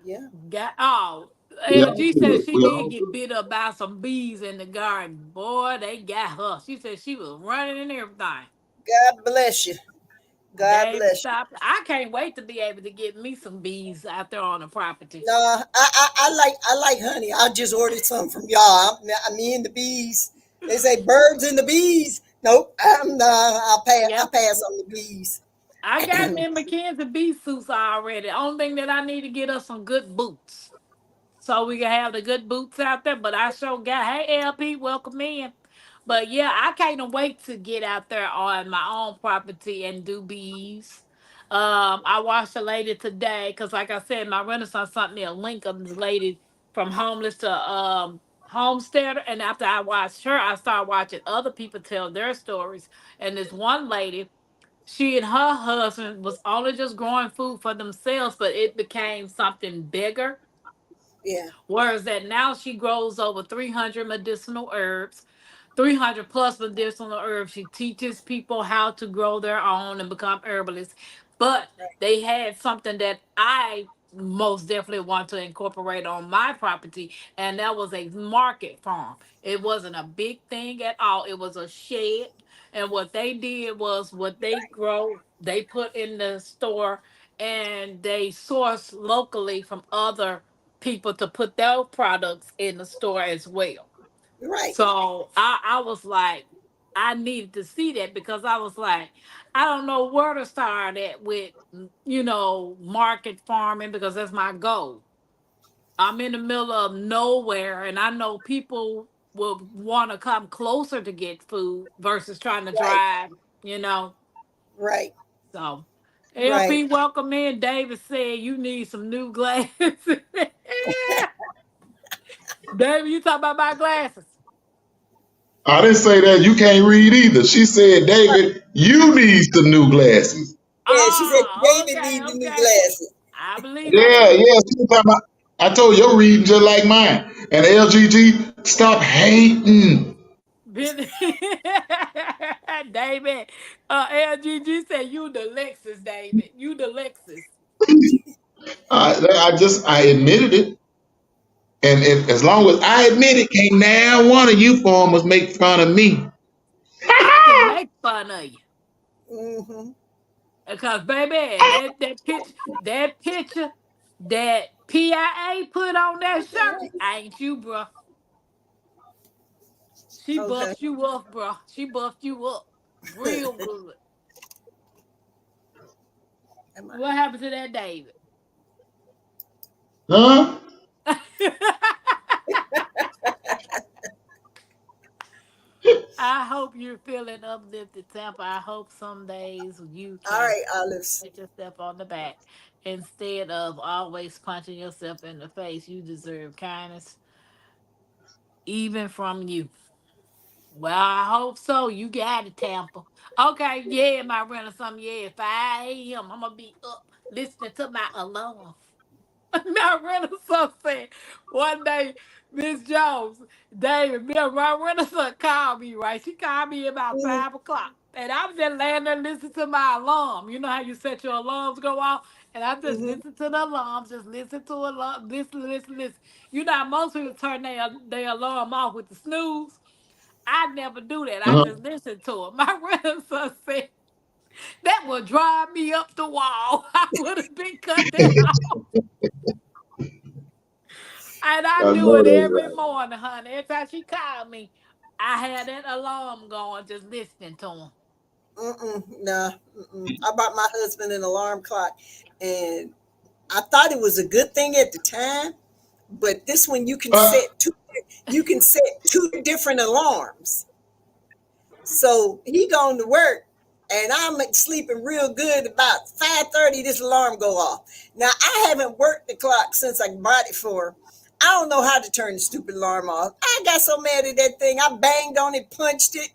yeah. Got oh We all LG said could. she We did all get could. bit up by some bees in the garden. Boy, they got her. She said she was running and everything. God bless you. God Baby, bless you. stop. I can't wait to be able to get me some bees out there on the property. No, I like honey. I just ordered some from y'all. Me and the bees. They say birds and the bees. Nope, I'm I Yep. pass on the bees. I got me Mackenzie bee suits already. Only thing that I need to get us some good boots, so we can have the good boots out there. But I sure got, hey LP, welcome in. But yeah, I can't wait to get out there on my own property and do bees. I watched a lady today because, like I said, my Renaissance sent me a link of this lady from homeless to homesteader, and after I watched her, I started watching other people tell their stories. And this one lady, she and her husband was only just growing food for themselves, but it became something bigger. Yeah, Whereas that now she grows over 300 medicinal herbs, 300 plus medicinal herbs. She teaches people how to grow their own and become herbalists. But right, they had something that I most definitely want to incorporate on my property, and that was a market farm. It wasn't a big thing at all, it was a shed. And what they did was what they grow, they put in the store, and they source locally from other people to put their products in the store as well. right. So I was like, I needed to see that because I was like, I don't know where to start at with, market farming because that's my goal. I'm in the middle of nowhere and I know people will want to come closer to get food versus trying to Right, drive, you know. right, So right. LP, welcome in. David said you need some new glasses. David, you talking about my glasses? I didn't say that. You can't read either. She said, David, you need some new glasses. Yeah, she said Oh, David okay, needs the new okay. glasses. I believe I Yeah, do. yeah. She was talking about, I told you, your reading just like mine. And LGG, stop hating. David, LGG said you the Lexus, David. You the Lexus. I admitted it. And as long as I admit it, can't now one of you farmers make fun of me. I can make fun of you. Mm-hmm. Because baby, that picture that PIA put on that shirt ain't you, bro. She Okay. buffed you up, bro. She buffed you up real good. Am I? What happened to that David? Huh? I hope you're feeling uplifted, Tampa. I hope some days you All can right, Olives. pat yourself on the back instead of always punching yourself in the face. You deserve kindness, even from you. Well, I hope so. You got it, Tampa. Okay, yeah, my renaissance. Yeah, 5 a.m. I'm gonna be up listening to my alarm. My renaissance said one day, Miss Jones, David, my renaissance called me, right? She called me about Mhm, 5 o'clock. And I was just laying there listening to my alarm. You know how you set your alarms go off? And I just mhm, listen to the alarms, just listen to alarm, listen, listen, listen. You know how most people turn their alarm off with the snooze. I never do that. I Uh-huh. just listen to it. My renaissance said that would drive me up the wall. I would have been cut that off. And I I do know it that's every right. morning, honey. Every time she called me, I had that alarm going, just listening to him. nah. I bought my husband an alarm clock, and I thought it was a good thing at the time. But this one you can Uh, set two. You can set two different alarms. So he going to work, and I'm sleeping real good. About 5:30, this alarm go off. Now I haven't worked the clock since I bought it for her. I don't know how to turn the stupid alarm off. I got so mad at that thing. I banged on it, punched it.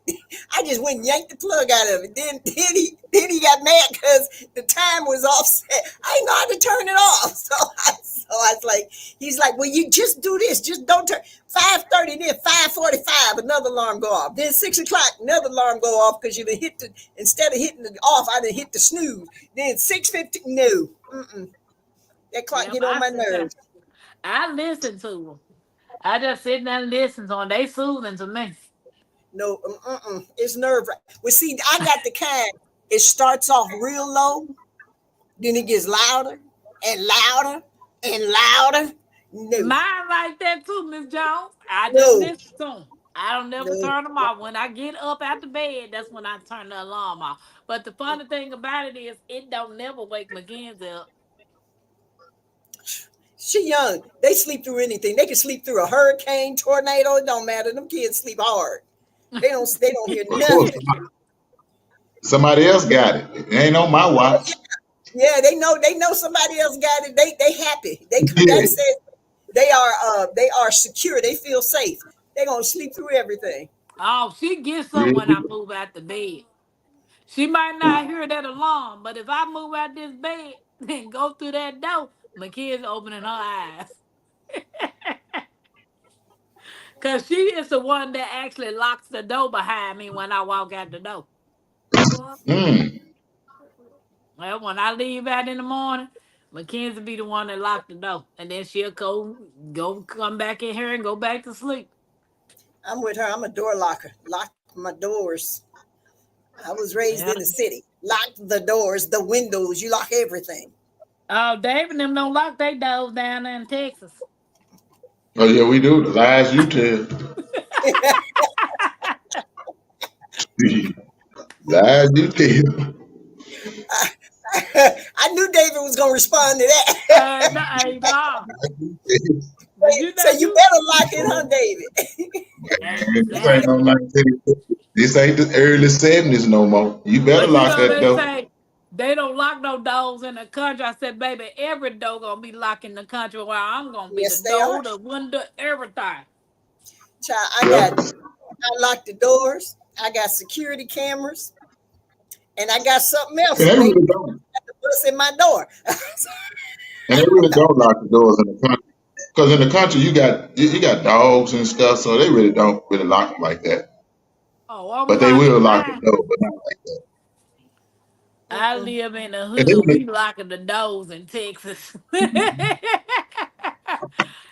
I just went and yanked the plug out of it. Then he got mad because the time was offset. I didn't know how to turn it off. So I was like, he's like, well, you just do this. Just don't turn. 5:30, then 5:45, another alarm go off. Then 6 o'clock, another alarm go off because you done hit the, instead of hitting the off, I done hit the snooze. Then 6:50, no. That clock Yep, get on I my sit there. nerves. I listen to them. I just sit there and listen to them. They soothing to me. No, it's nerve wracking. Well, see, I got the kind, it starts off real low, then it gets louder and louder and louder. No, Mine like that too, Miss Jones. I just no, listen to them. I don't never no. turn them off. When I get up out the bed, that's when I turn the alarm off. But the funny thing about it is, it don't never wake Mackenzie up. She young. They sleep through anything. They can sleep through a hurricane, tornado. It don't matter. Them kids sleep hard. They don't hear of course, nothing. somebody else got it. It ain't on my Oh watch. yeah, they know somebody else got it. They happy. That Yeah. says they are secure. They feel safe. They gonna sleep through everything. Oh, she gets up when I Yeah. move out the bed. She might not hear that alarm, but if I move out this bed and go through that door, my kid's opening her eyes. Cause she is the one that actually locks the door behind me when I walk out the door. Mm. Well, when I leave out in the morning, Mackenzie be the one that lock the door. And then she'll go come back in here and go back to sleep. I'm with her. I'm a door locker. Lock my doors. I was raised in Yeah. the city. Lock the doors, the windows. You lock everything. Oh, Dave and them don't lock their doors down there in Texas. Oh yeah, we do. The lies you tell. Lies you tell. I knew David was gonna respond to that. No, hey, no. Lies you tell. But you So know you you better lock it, huh, David? Man, this ain't no exactly. 19. This ain't the early 70s no more. You better But you lock know that they door. say they don't lock no doors in the country. I said, baby, every door gonna be locked in the country. Well, I'm gonna be the Yes, they are. door, the window, everything. Child, Yeah. I lock the doors. I got security cameras, and I got something else And to they make really don't. the bus in my door. And they really don't lock the doors in the country. Because in the country you got dogs and stuff, so they really don't really lock them like that. Oh, I'm But they will locking lock the mine. door, but not like that. I Mm-mm. live in the And they hood. really We locking the doors in Texas.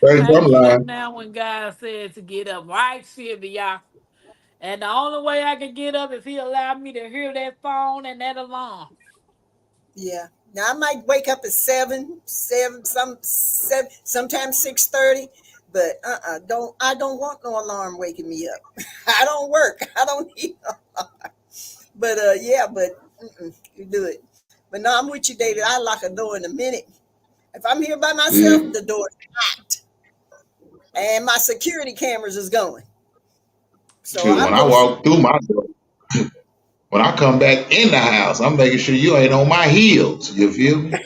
say I some get lie. up now when God says to get up. Right, Sylvia. And the only way I can get up is He allowed me to hear that phone and that alarm. Yeah. Now I might wake up at 7, sometimes 6:30, but don't I don't want no alarm waking me up. I don't work. I don't need. But yeah, but you do it. But no, I'm with you, David. I lock a door in a minute. If I'm here by myself, Yeah. the door's locked, and my security cameras is going. So Shoot, when I'm I gonna sleep. walk through my door, when I come back in the house, I'm making sure you ain't on my heels. You feel me?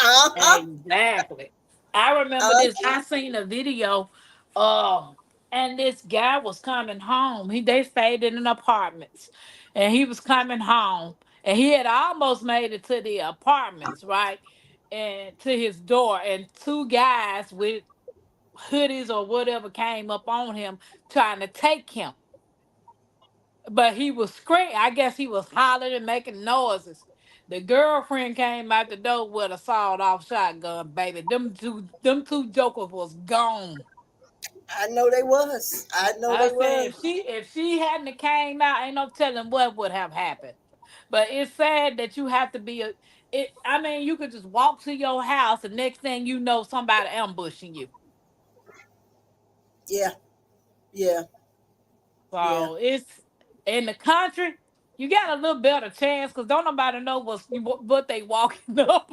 Uh-huh. Exactly. I remember this. I seen a video. and this guy was coming home. They stayed in an apartments, and he was coming home, and he had almost made it to the apartments, right, and to his door, and two guys with hoodies or whatever came up on him trying to take him, but he was screaming. I guess he was hollering and making noises. The girlfriend came out the door with a sawed-off shotgun, baby. Them two jokers was gone. I know they was. I know I they said was. if she hadn't have came out, ain't no telling what would have happened. But it's sad that you have to be a. It. I mean, you could just walk to your house, and next thing you know, somebody ambushing you. Yeah, yeah, yeah. So it's in the country. You got a little better chance because don't nobody know what they walking up.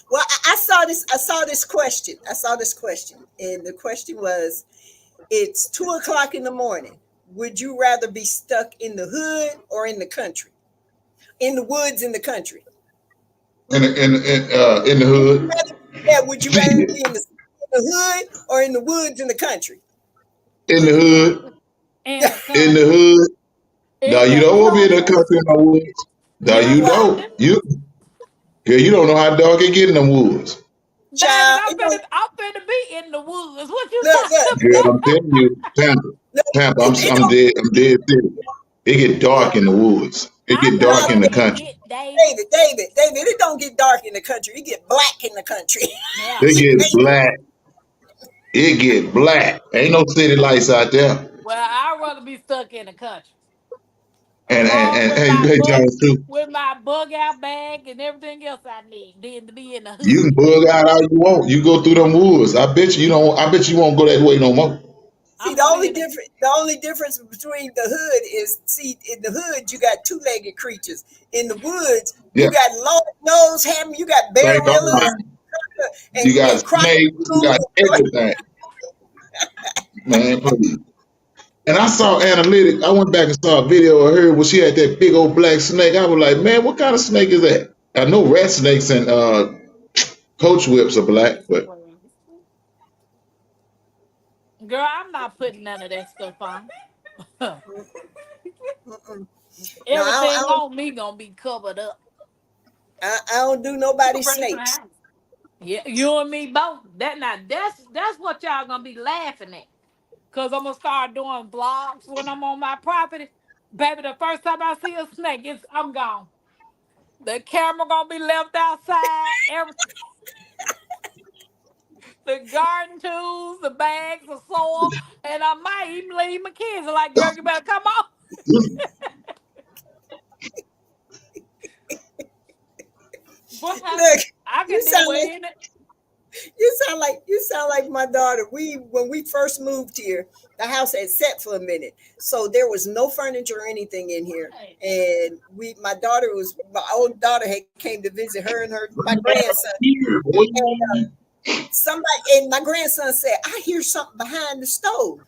Well, I saw this. I saw this question. I saw this question, and the question was: it's 2 o'clock in the morning. Would you rather be stuck in the hood or in the country? In the woods in the country? in the Would you hood. rather, yeah, would you rather be in the hood or in the woods in the country? In the hood. In the In the country. hood. No, In you the don't want to be in the country. country in the woods. No, Yeah, you Why? don't. You don't know how dog can get in the woods. David, Child, I'm it don't finna, I'm finna be in the woods. What you look, talking Girl, about? I'm telling you, Tampa, look, Tampa. it I'm don't dead. I'm dead serious. It get dark in the woods. It I get know dark child. in what the it country. get, David. David, it don't get dark in the country. It get black in the country. Yeah. It get black. It get black. Ain't no city lights out there. Well, I'd rather be stuck in the country. And Along with hey, my hey, bug Jones too. with my bug out bag and everything else I need. Then to be in the You can hood. bug out all you want. You go through them woods. I bet you don't. I bet you won't go that way no more. See, I'm gonna be in the the only difference between the hood is, see, in the hood you got two-legged creatures. In the woods you Yeah, got long nose hammer, you got bear think gorillas online. You got and snakes. You got crocodiles. everything, man. Please. And I saw analytics. I went back and saw a video of her when she had that big old black snake. I was like, man, what kind of snake is that? I know rat snakes and coach whips are black, but girl. I'm not putting none of that stuff on. Mm-mm. No, Everything on me gonna be covered up. I don't do nobody's snakes. Yeah, you and me both. That's what y'all gonna be laughing at. Cause I'm gonna start doing vlogs when I'm on my property. Baby, the first time I see a snake, I'm gone. The camera gonna be left outside. Everything, the garden tools, the bags of soil, and I might even leave my kids. Like, girl, you better come on. What Look, I you can sound deal with like it. you sound like my daughter. When we first moved here, the house had sat for a minute, so there was no furniture or anything in here. And my old daughter had came to visit her and my grandson. Somebody and my grandson said, "I hear something behind the stove."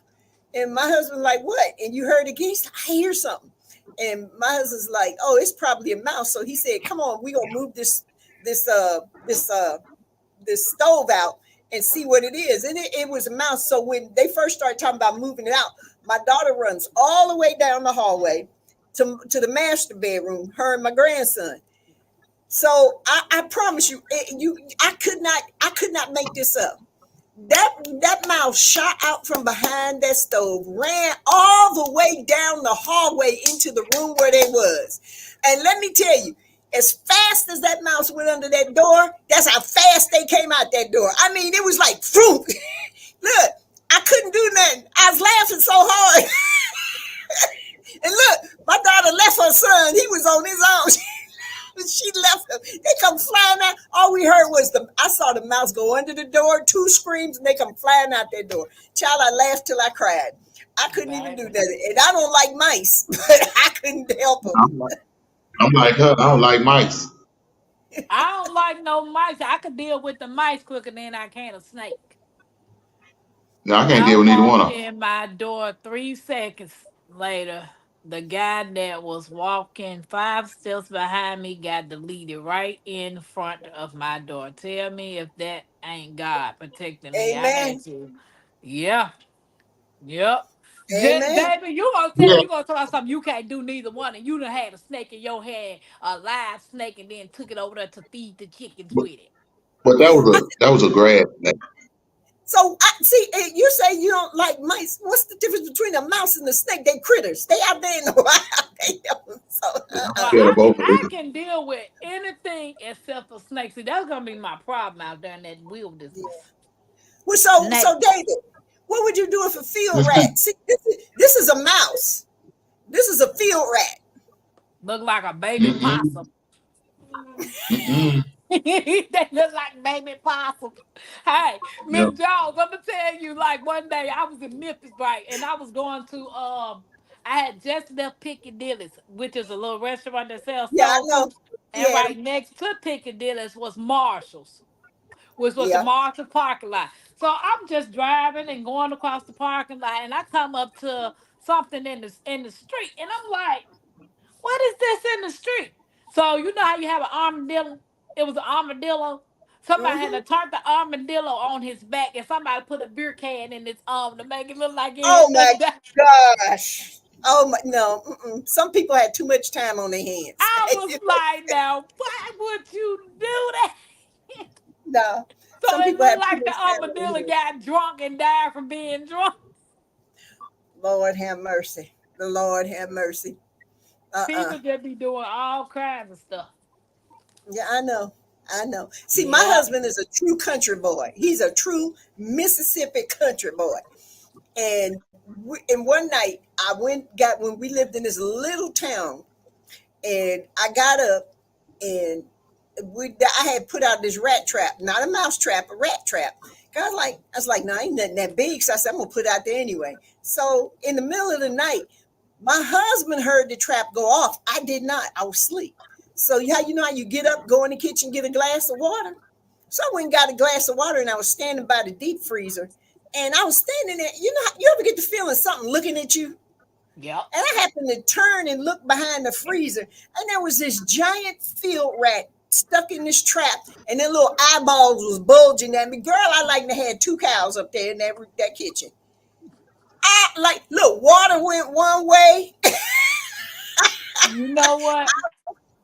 And my husband like, "What?" And you heard again? He's like, "I hear something." And my husband's like, "Oh, it's probably a mouse." So he said, "Come on, we gonna move this this this stove out and see what it is." And it was a mouse. So when they first started talking about moving it out, my daughter runs all the way down the hallway to the master bedroom, her and my grandson. So I promise you, I could not make this up. That mouse shot out from behind that stove, ran all the way down the hallway into the room where they was. And let me tell you, as fast as that mouse went under that door, that's how fast they came out that door. I mean, it was like fruit. Look, I couldn't do nothing. I was laughing so hard. And look, my daughter left her son. He was on his own. She left him. They come flying out. All we heard was I saw the mouse go under the door, two screams, and they come flying out that door. Child, I laughed till I cried. I couldn't even do Baby. that. And I don't like mice, but I couldn't help them. I'm like her. I don't like mice. I don't like no mice. I could deal with the mice quicker than I can a snake. No, I can't I deal with neither one walked of them. in my door 3 seconds later. The guy that was walking 5 steps behind me got deleted right in front of my door. Tell me if that ain't God protecting me. I had Amen. to. Yeah. Yep. Amen. Baby, you gonna tell Yeah, you gonna tell us something you can't do neither one, and you done had a snake in your hand, a live snake, and then took it over there to feed the chickens but, with it. but that was a grass snake. So I see you say you don't like mice. What's the difference between a mouse and a snake? They critters. They out there in the wild. They don't- so Yeah, I'm Well, scared of both of I them. can deal with anything except for snakes. See, that's gonna be my problem out there in that yeah. wilderness. Well, so Snakes. David, what would you do if a field Let's rat? See, this is a mouse. This is a field rat. Look like a baby mm-mm, possum. mm-mm. They look like baby possums. Hey, Yeah. Miss Jones, I'm gonna tell you, like one day I was in Memphis, right, and I was going to I had just left Piccadilly's, which is a little restaurant that sells Yeah, I soul know. food, and Yeah, right next to Piccadilly's was Marshall's, which was the yeah. Marshall parking lot. So I'm just driving and going across the parking lot, and I come up to something in the street, and I'm like, what is this in the street? So you know how you have an armadillo? It was an armadillo. Somebody had Hmm. to turn the armadillo on his back, and somebody put a beer can in his arm to make it look like it Oh had my nothing done. gosh. Oh my no. Mm-mm. Some people had too much time on their hands. I was like, now, why would you do that? No. So Some it people looked have too like the much time on their armadillo hands. got drunk and died from being drunk. Lord have mercy. The Lord have mercy. Uh-uh. People just be doing all kinds of stuff. Yeah, I know. I know. See, my Yeah. husband is a true country boy. He's a true Mississippi country boy. And one night I went got when we lived in this little town, and I got up and I had put out this rat trap, not a mouse trap, a rat trap. I was like, no, ain't nothing that big. So I said, I'm gonna put it out there anyway. So in the middle of the night, my husband heard the trap go off. I did not. I was asleep. So you know how you get up, go in the kitchen, get a glass of water. So I went and got a glass of water, and I was standing by the deep freezer, and I was standing there. You know, you ever get the feeling something looking at you? Yep. And I happened to turn and look behind the freezer, and there was this giant field rat stuck in this trap, and their little eyeballs was bulging at me. Girl, I like to have two cows up there in that kitchen. I like look, water went one way, You know what?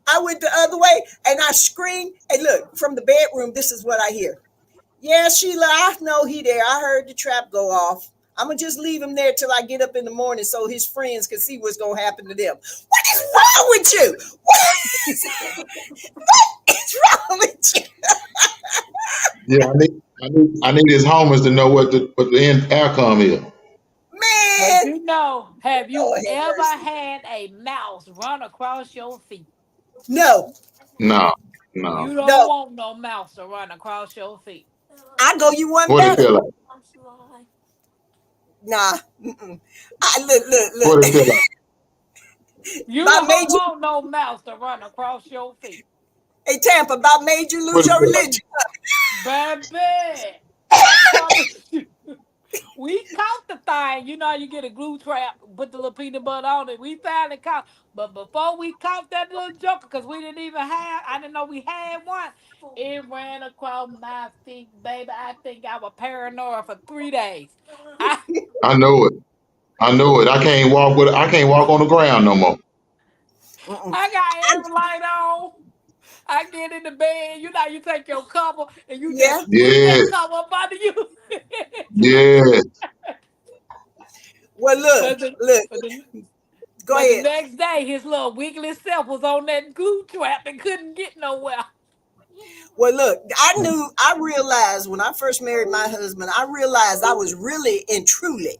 I went the other way, and I screamed. And look, from the bedroom, this is what I hear. Yeah, Sheila, I know he there. I heard the trap go off. I'm gonna just leave him there till I get up in the morning so his friends can see what's gonna happen to them. What is wrong with you? What is wrong with you? Yeah, I need his homers to know what the end outcome is. But Man, you know, have you Lord have ever mercy. had a mouse run across your feet? No, No, no. You don't no. want no mouse to run across your feet. I go you one What it better. feel like? Nah. Mm-mm. I look, What it feel look. like? You About don't made you want no mouse to run across your feet. hey Tampa, about made you What lose it your feel like? religion. Baby, I promise you. We caught the thing. You know, you get a glue trap, put the little peanut butter on it. We finally caught. But before we caught that little joker, because we didn't even have, I didn't know we had one. It ran across my feet, baby. I think I was paranoid for 3 days. I, I know it. I know it. I can't walk on the ground no more. Mm-mm. I got I, every light on. I get in the bed. You know, you take your cover and you just yeah. push that Yes, cover up under you. yes. Well, look, but, the, look. but, the, Go but the ahead. next day, his little wiggly self was on that glue trap and couldn't get nowhere. Well, look, I realized when I first married my husband, I realized I was really and truly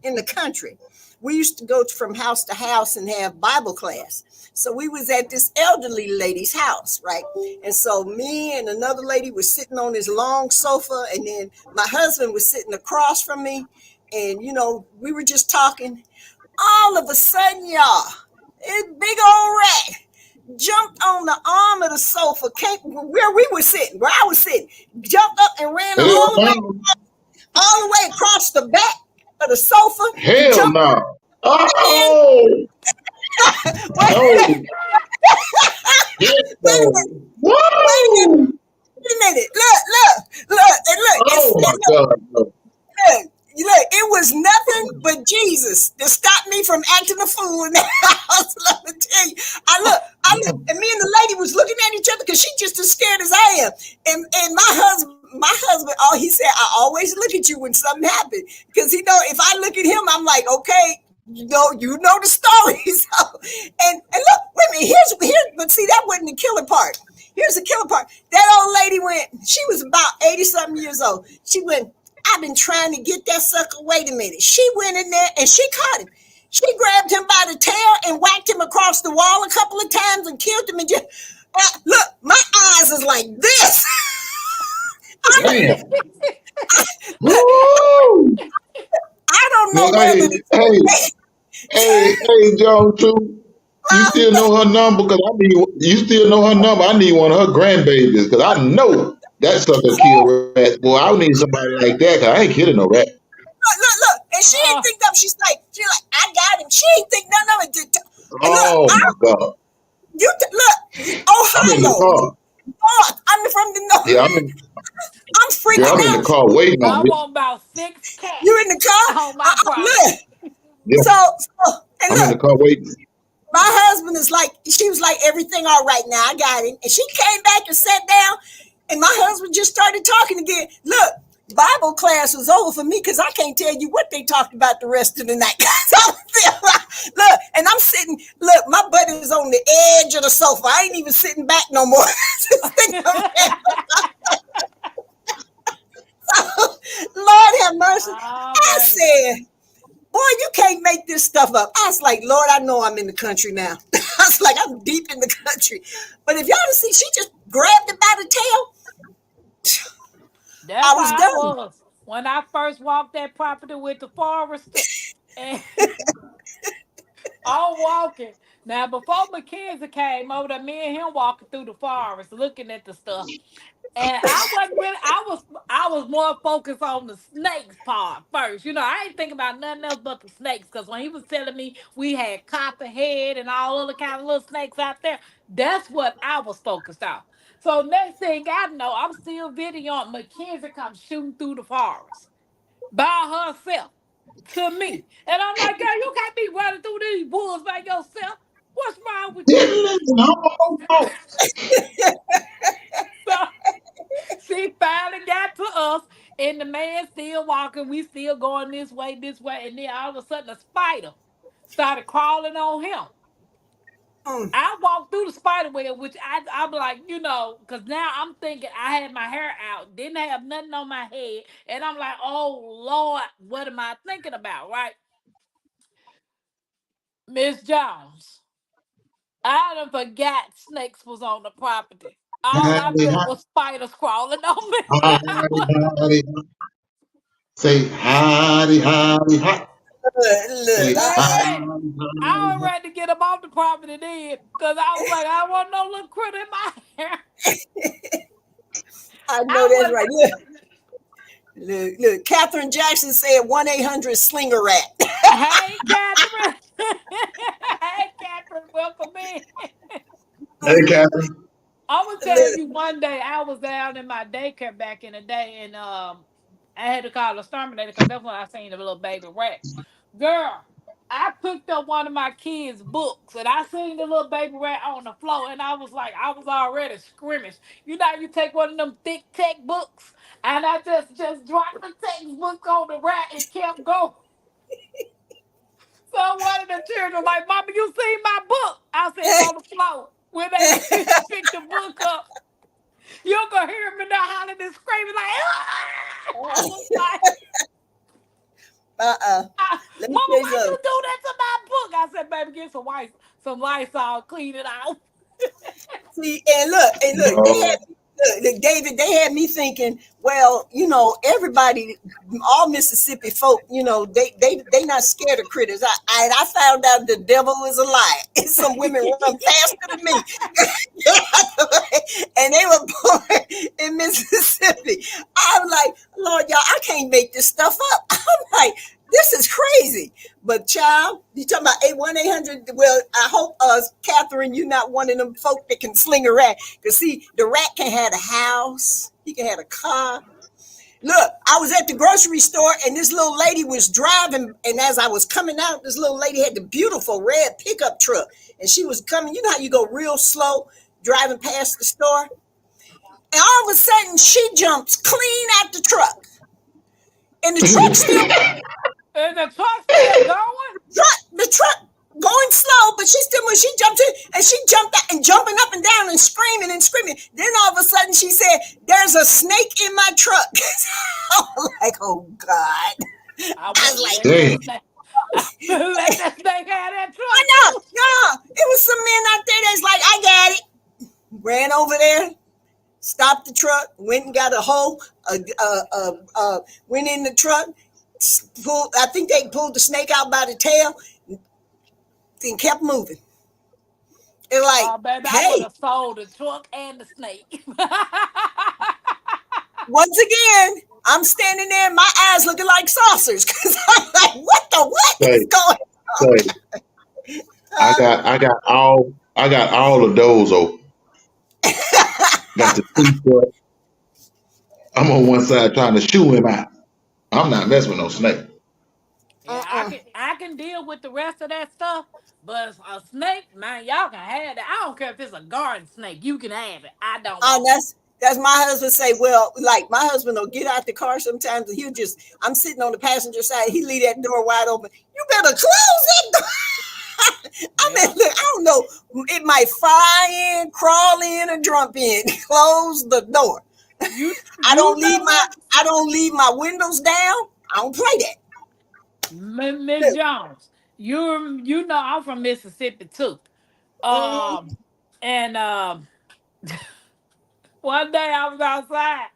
in the country. We used to go from house to house and have Bible class. So we was at this elderly lady's house, right? And so me and another lady was sitting on this long sofa, and then my husband was sitting across from me, and we were just talking. All of a sudden, y'all, this big old rat jumped on the arm of the sofa, came where we were sitting, where I was sitting, jumped up and ran Hell no. all the way across the back of the sofa and Hell jumped no. in. Oh Wait, no. Yes, wait a minute, no. wait a minute, Woo! a minute. Look, and look. Oh my And look, God. No. look, it was nothing but Jesus to stop me from acting a fool in that house. Let me tell you. I look, and me and the lady was looking at each other because she's just as scared as I am. And my husband, oh, he said, I always look at you when something happens. Because if I look at him, I'm like, okay, you know the story. So, and look, wait a minute, but see, that wasn't the killer part. Here's the killer part. That old lady went, she was about 80 something years old. She went, I've been trying to get that sucker. Wait a minute. She went in there and she caught him. She grabbed him by the tail and whacked him across the wall a couple of times and killed him. And just look, my eyes is like this. Damn. Look, Woo! I don't know Look, whether hey, to hey, hey, John, too. You still know her number? Cause I need. You still know her number? I need one of her grandbabies. Cause I know that sucker kill rat. Boy, I need somebody like that. Cause I ain't killing no rat. look. And she ain't Oh, think up. She's like, I got him. She ain't think none of it. And look, Oh my God. I'm in the Ohio, car. north. I'm from the Yeah, north. I'm yeah, freaking I'm in the out. car waiting on I me. want about 6 cats You in the car? on my property. Look. Yeah, And I'm in the look, car waiting. my husband is like, she was like, everything all right now. I got him. And she came back and sat down, and my husband just started talking again. Look, Bible class was over for me because I can't tell you what they talked about the rest of the night. Look, and I'm sitting, look, my butt is on the edge of the sofa. I ain't even sitting back no more. Lord have mercy. Oh, I baby. said, boy, you can't make this stuff up. I was like, Lord, I know I'm in the country now. I was like, I'm deep in the country. But if y'all see, she just grabbed it by the tail. That's I was how I done. was when I first walked that property with the forester. And I'm walking. Now, before Mackenzie came over there, me and him walking through the forest looking at the stuff. And I wasn't really, I was more focused on the snakes part first. I ain't thinking about nothing else but the snakes. Cause when he was telling me we had copperhead and all other kind of little snakes out there, that's what I was focused on. So next thing I know, I'm still videoing Mackenzie come shooting through the forest by herself to me. And I'm like, girl, you can't be running through these woods by yourself. What's wrong with Yeah, you? listen, I'm So she finally got to us, and the man still walking. We still going this way, and then all of a sudden a spider started crawling on him. Mm. I walked through the spider web, which I'm like, because now I'm thinking I had my hair out, didn't have nothing on my head, and I'm like, oh Lord, what am I thinking about, right? Miss Jones, I done forgot snakes was on the property. All I howdy, felt was spiders crawling on me. howdy, howdy. Say howdy, howdy, howdy. Look, Say howdy, Baby, I was howdy. ready to get them off the property then, because I was like, I don't want no little critter in my hair. I know I that's was, right. Look. Catherine Jackson said 1-800 slinger rat. hey, Catherine. Hey, Catherine, welcome in. Hey, Catherine. I'm gonna tell Look, you one day I was down in my daycare back in the day, and I had to call a exterminator because that's when I seen the little baby rat. Girl, I picked up one of my kids' books and I seen the little baby rat on the floor, and I was like, I was already scrimmaged. You take one of them thick textbooks, and I just dropped the textbook on the rat and kept going. So one of the children like, Mama, you seen my book? I said it's on the floor. When they picked the book up, you gonna hear me now hollering and screaming like, "Ah!" I was like, uh-uh. Let me Mama, tell you why you something. do that to my book? I said, baby, get some Lysol, clean it out. See, and look, No. look, David, they had me thinking, well, everybody, all Mississippi folk, they not scared of critters. I found out the devil is a lie. And some women run faster than me. And they were born in Mississippi. I'm like, Lord, y'all, I can't make this stuff up. I'm like, this is crazy. But child, you talking about 800? Well, I hope Catherine, you're not one of them folk that can sling a rat. Cause see, the rat can have a house, he can have a car. Look, I was at the grocery store and this little lady was driving, and as I was coming out, this little lady had the beautiful red pickup truck, and she was coming. You know how you go real slow driving past the store, and all of a sudden she jumps clean out the truck, and the truck still Is the truck still going? the truck going slow, but she still when she jumped in and she jumped out and jumping up and down and screaming and screaming. Then all of a sudden she said, "There's a snake in my truck." I'm like, oh God. I I was wouldn't like, let that Dang. snake. I wouldn't let that snake have that I truck know, too. no. It was some men out there that's like, I got it. Ran over there, stopped the truck, went and got a hoe, went in the truck, pulled, I think they pulled the snake out by the tail and kept moving. It's like, Oh, baby, I would hey, have sold the truck and the snake. once again, I'm standing there, my eyes looking like saucers because I'm like, what Say, is going say, on? I got all of those open. Got the two. I'm on one side trying to shoo him out. I'm not messing with no snake. Yeah, I can deal with the rest of that stuff, but a snake, man, y'all can have it. I don't care if it's a garden snake. You can have it. I don't And want it. that's my husband say, well, like my husband will get out the car sometimes and he'll just, I'm sitting on the passenger side, he leave that door wide open. You better close it. I mean, Yeah. look, I don't know. It might fly in, crawl in, or jump in. Close the door. You know what, I don't leave my windows down. I don't play that. Miss Jones? You know I'm from Mississippi too. Mm, Um, and one day I was outside.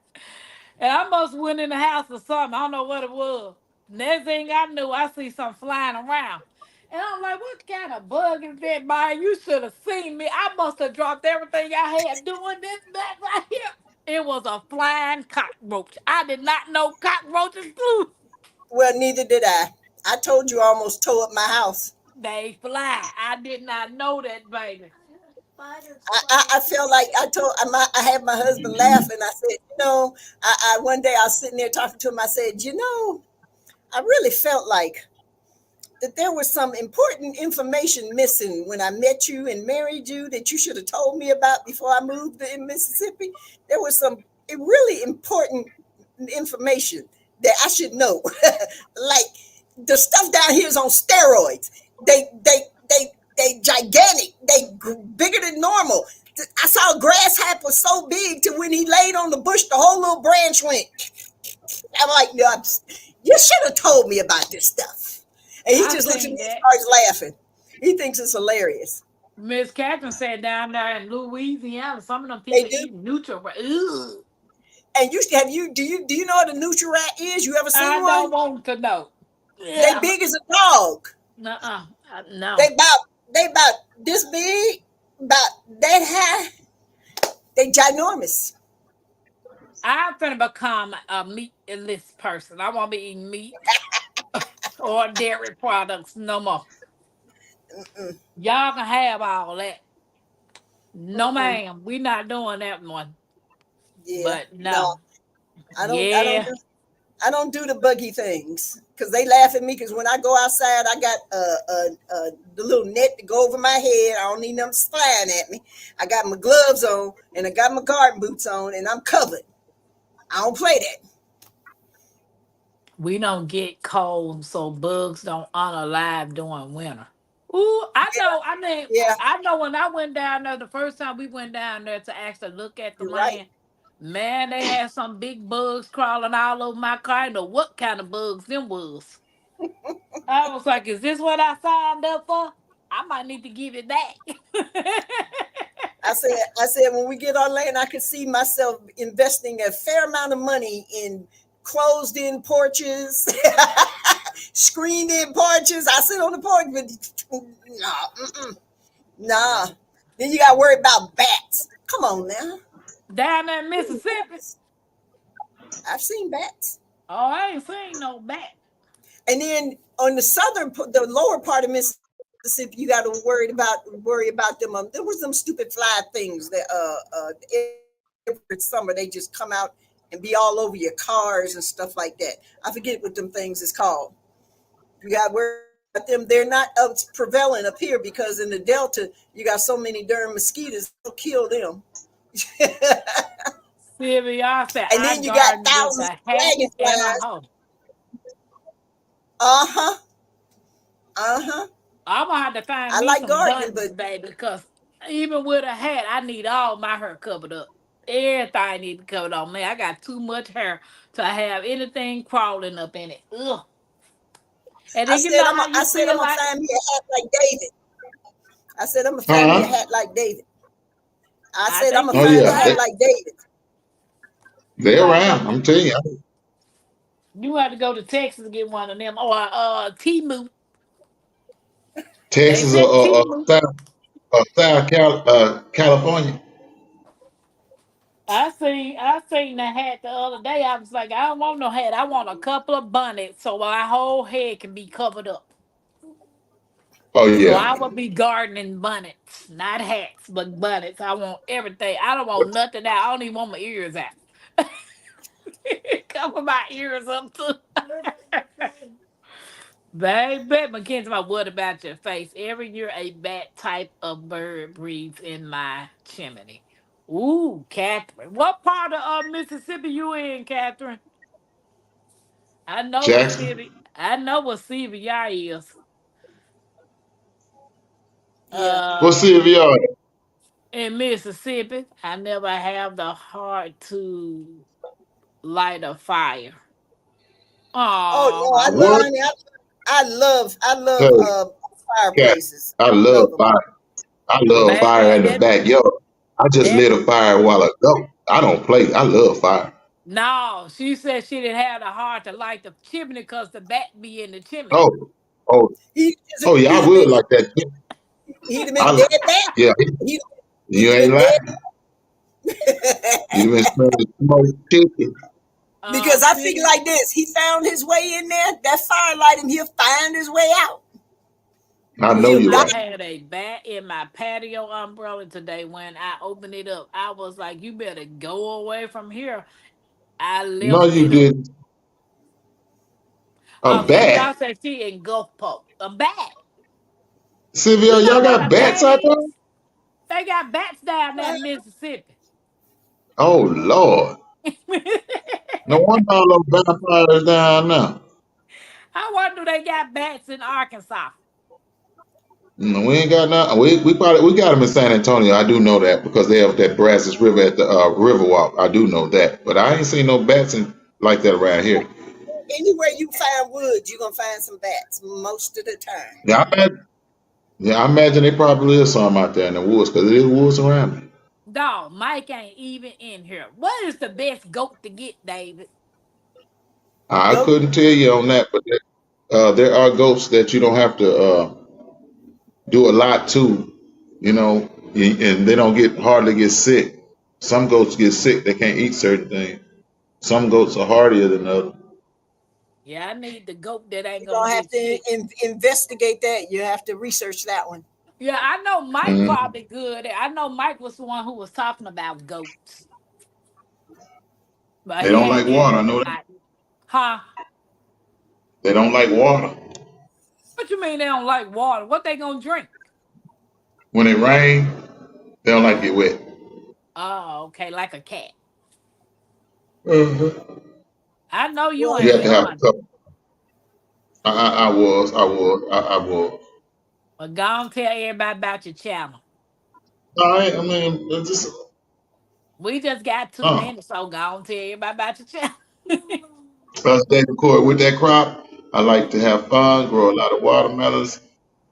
And I must went in the house or something. I don't know what it was. Next thing I knew, I see something flying around. And I'm like, what kind of bug is that, man? You should have seen me. I must have dropped everything I had doing this back right here. It was a flying cockroach. I did not know cockroaches flew. well, neither did I. I told you I almost tore up my house. They fly. I did not know that, baby. I felt like I had my husband laughing. I said, I one day I was sitting there talking to him. I said, I really felt like that there was some important information missing when I met you and married you that you should have told me about before I moved in Mississippi. There was some really important information that I should know. Like the stuff down here is on steroids. They gigantic. Bigger than normal. I saw a grasshopper so big to when he laid on the bush, the whole little branch went. I'm like, no, you should have told me about this stuff. And he I just looks at me seen and that. starts laughing. He thinks it's hilarious. Miss Catherine said down there in Louisiana, some of them They people do. eat neutral. Ugh. And do you know what a nutri-rat is? You ever seen I don't one? want to know. They Yeah. big as a dog. Nuh-uh. No. They about this big, about that high. They ginormous. I'm gonna become a meatless person. I won't be eating meat or dairy products no more. Mm-mm, Y'all can have all that. No, mm-mm. ma'am. We not doing that one. Yeah, But no, no. I don't. I don't Yeah. do. I don't do the buggy things because they laugh at me. Because when I go outside, I got the little net to go over my head. I don't need them flying at me. I got my gloves on and I got my garden boots on, and I'm covered. I don't play that. We don't get cold so bugs don't unalive during winter. Ooh, I Yeah, know. I mean, yeah, I know when I went down there the first time we went down there to actually look at the you're right. land, man, they had some big bugs crawling all over my car. I know what kind of bugs them was. I was like, is this what I signed up for? I might need to give it back. I said, when we get our land, I could see myself investing a fair amount of money in closed-in porches, screened-in porches. I sit on the porch, but no, mm-mm, nah. Yeah. Then you got to worry about bats. Come on now. Down there in Mississippi. I've seen bats. Oh, I ain't seen no bat. And then on the the lower part of Mississippi, you got to worry about them. There was them stupid fly things that every summer they just come out and be all over your cars and stuff like that. I forget what them things is called. You got to worry about them. They're not prevalent up here because in the Delta you got so many darn mosquitoes. They'll kill them. Sylvia said And I then you got garden with thousands a of hat and a dragonflies. hoe. Uh huh. Uh huh. I'm gonna have to find I me like some gardening, buttons, but baby, because even with a hat, I need all my hair covered up. Everything need to be covered on me. I got too much hair to have anything crawling up in it. Ugh. And then you know how I you said I'm feel gonna like, find me a hat like David. I said I'm gonna find me a Huh? hat like David. I I said I'm think gonna Oh you should find a yeah, hat try. like David. You they're gotta go. around. I'm telling you. You have to go to Texas to get one of them, or Timu. They Texas said Timu. California. I seen the hat the other day. I was like, I don't want no hat. I want a couple of bonnets so my whole head can be covered up. Oh So yeah. I will be gardening bonnets, not hats, but bonnets. I want everything. I don't want nothing out. I don't even want my ears out. Cover my ears up too. Baby, Mackenzie, my what about your face? Every year a bat type of bird breeds in my chimney. Ooh, Catherine. What part of Mississippi you in, Catherine? I know what Jackson. city. I know what CVI is. Yeah. What Uh, city of y'all? in Mississippi, I never have the heart to light a fire. Oh Oh, no, I I love, What? wish. honey. I love Hey, Cat. fireplaces. I I love love them. fire. I love fire Baby, in the backyard. I just that lit a fire a while ago. I don't play. I love fire. no, she said she didn't have the heart to light the chimney because the bat be in the chimney. Oh, oh, He oh yeah, I he'd have would been like that. Too. he'd have been I, dead back. yeah, He you he'd have ain't been lying. dead. You been smelling smoked chicken. Because I figure City. like this, he found his way in there. That fire light him. He'll find his way out, I or know he'll you're I die. right. had a bat in my patio umbrella today. When I opened it up, I was like, "You better go away from here." I No, left you it up. didn't. A CVR bat. said she in Gulfport. A bat. Sylvia, You know y'all what got a bats bat out there? is? They got bats down there in Mississippi. Oh Lord. No wonder all those vampires down now. I wonder they got bats in Arkansas. No, we ain't got none. We probably we got them in San Antonio. I do know that because they have that Brazos River at the Riverwalk. I do know that, but I ain't seen no bats like that around here. Anywhere you find wood, you're gonna find some bats most of the time. Yeah, I imagine they probably is some out there in the woods because it is woods around me. Dog, Mike ain't even in here. What is the best goat to get, David? I Go. couldn't tell you on that, but there are goats that you don't have to do a lot to, you know, and they don't get hardly get sick. Some goats get sick; they can't eat certain things. Some goats are hardier than others. Yeah, I need the goat that ain't You're gonna gonna have get to sick. investigate that. You have to research that one. Yeah, I know Mike Mhm. probably good. I know Mike was the one who was talking about goats, but They he don't ain't like in water. here I know that. tonight. Huh? They don't like water. What you mean they don't like water? What they gonna drink? When it rain, they don't like it wet. Oh, okay, like a cat. Mhm. I know you Well, You ain't have to have a John. couple. I was. But go on tell everybody about your channel. All right, I mean, it's just, We just got two uh, minutes, so go on tell everybody about your channel. us day record with that crop. I like to have fun, grow a lot of watermelons,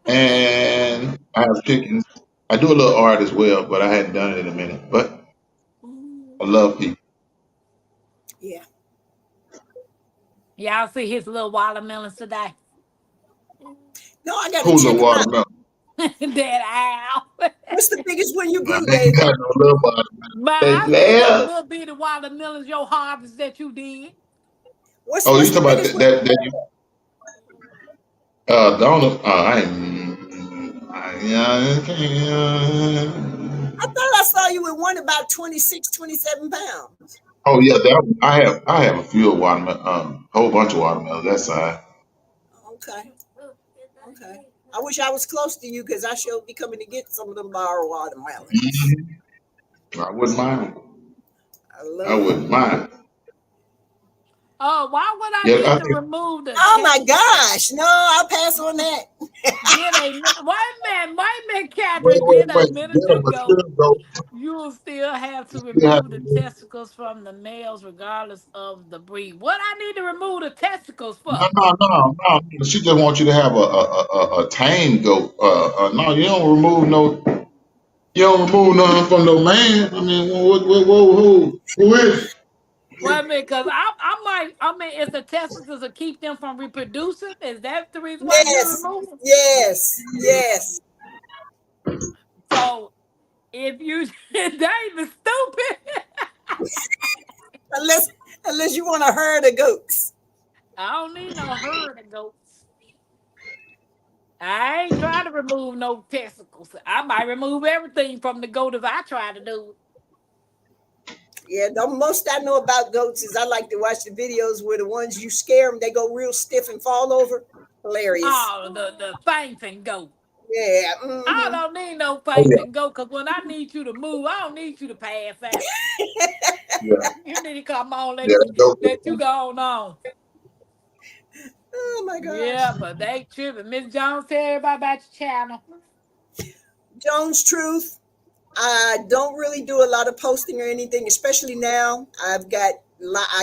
and I have chickens. I do a little art as well, but I hadn't done it in a minute. But I love people. yeah. Y'all see his little watermelons today? No, I got to Who check love them out. watermelon? That owl. What's the biggest one you I grew, ain't David? got no love watermelon. But Hey, I seen them Blair. little bitty watermelons, your harvest that you did. Oh, you What's the talking about biggest that? one you That, that got? you, Donald, yeah, I thought I saw you with one about 26, 27 pounds. oh yeah, that I have a few watermelon, whole bunch of watermelons that side. Okay. Okay. I wish I was close to you because I should be coming to get some of them borrowed watermelons. Mhm. I wouldn't mind. I I love them. wouldn't mind. Oh, why would I Yeah, need I to think. remove the Oh my testicles? gosh. No, I'll pass on that. Did a wait a minute, Wait, Catherine, wait, did a wait. minute Get a ago mature goat. you will still have to You still have remove to the do. testicles from the males regardless of the breed. What I need to remove the testicles No, for? no, no, no. She just wants you to have a tame goat. No, you don't remove no. You don't remove nothing from no man. I mean, who is it? Wait a minute, because I mean, it's the testicles to keep them from reproducing. Is that the reason why I need to Yes. remove them? Yes. Yes. So if you, that even stupid. Unless unless you want a herd of goats. I don't need no herd of goats. I ain't trying to remove no testicles. I might remove everything from the goat if I try to do it. Yeah, the most I know about goats is I like to watch the videos where the ones you scare them, they go real stiff and fall over. Hilarious. Oh, the fainting goat. Yeah. I Hmm. don't need no Oh yeah, fainting goat because when I need you to move, I don't need you to pass out. yeah, You need to come on, yeah. That goat is let you go on. Oh my gosh. Yeah, but they tripping. Miss Jones, tell everybody about your channel. Jones Truth. I don't really do a lot of posting or anything, especially now. I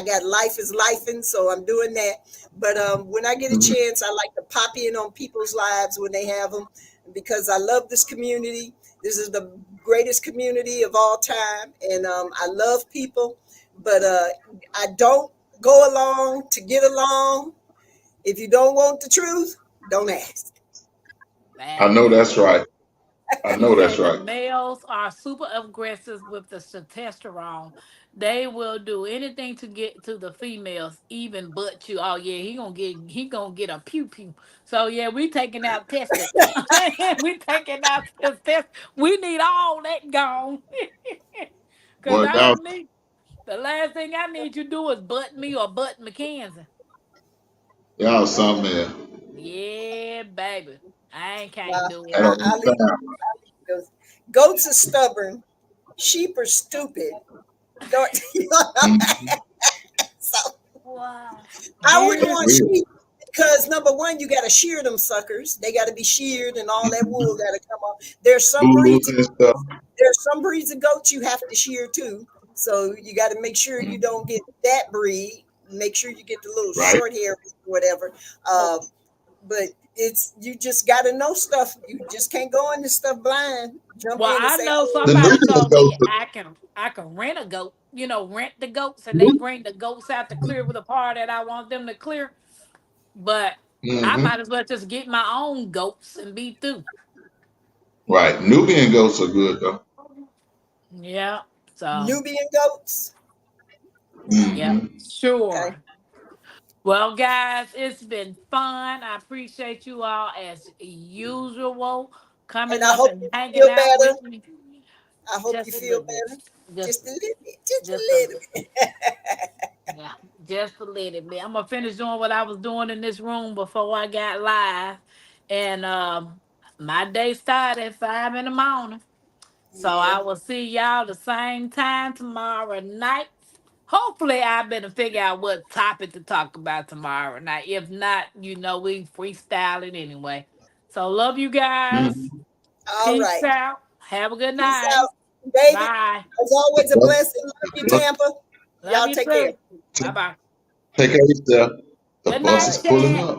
got life is lifing, so I'm doing that. But when I get a mhm. chance, I like to pop in on people's lives when they have them, because I love this community. This is the greatest community of all time, and I love people. But I don't go along to get along. If you don't want the truth, don't ask. I know Fabulous. that's right. I You know say that's the right. males are super aggressive with the testosterone. They will do anything to get to the females, even butt you. Oh yeah, he gonna get a pew pew. So yeah, we taking out testicles. We taking out his test. We need all that gone. Cause Boy, I y'all, don't need the last thing I need you to do is butt me or butt Mackenzie. y'all something else. Yeah, baby. Can't Well, do I it. don't I'll leave understand. those. Goats are stubborn. Sheep are stupid. Don't, Mhm. so Wow. I wouldn't Dear want Weird. sheep because number one, you got to shear them suckers. They got to be sheared, and all that wool Mhm. got to come off. There's some Bulls breeds. and stuff. There's some breeds of goats you have to shear too. So you got to make sure you Mhm. don't get that breed. Make sure you get the little Right. short hair, whatever. oh, But it's you just got to know stuff. You just can't go into stuff blind. Jump well, in and I say, know The "Oh, somebody Nubian told me goats. I can rent a goat. Rent the goats and they bring the goats out to clear with a part that I want them to clear. But I Hmm. might as well just get my own goats and be through. Right. Nubian goats are good though. Yeah. So Nubian goats." yeah, Hmm. Okay, sure. Well, guys, it's been fun. I appreciate you all as usual and coming I up hope and you hanging feel out better. with me I hope you just a feel little bit. better. Just Just a little bit. Just a just a little little. bit. Yeah, just a little bit. I'm gonna finish doing what I was doing in this room before I got live, and my day started at 5 in the morning. So Yeah. I will see y'all the same time tomorrow night. Hopefully, I've been to figure out what topic to talk about tomorrow night. If not, we freestyling anyway. So love you guys. Hmm. All Peace right. out. Have a good Peace night. out. David, Bye. as always, a blessing. Love you, Tampa. Love Y'all you take care. too. Bye bye. Take care of yourself. The Good bus night, is Bye. pulling chat. up.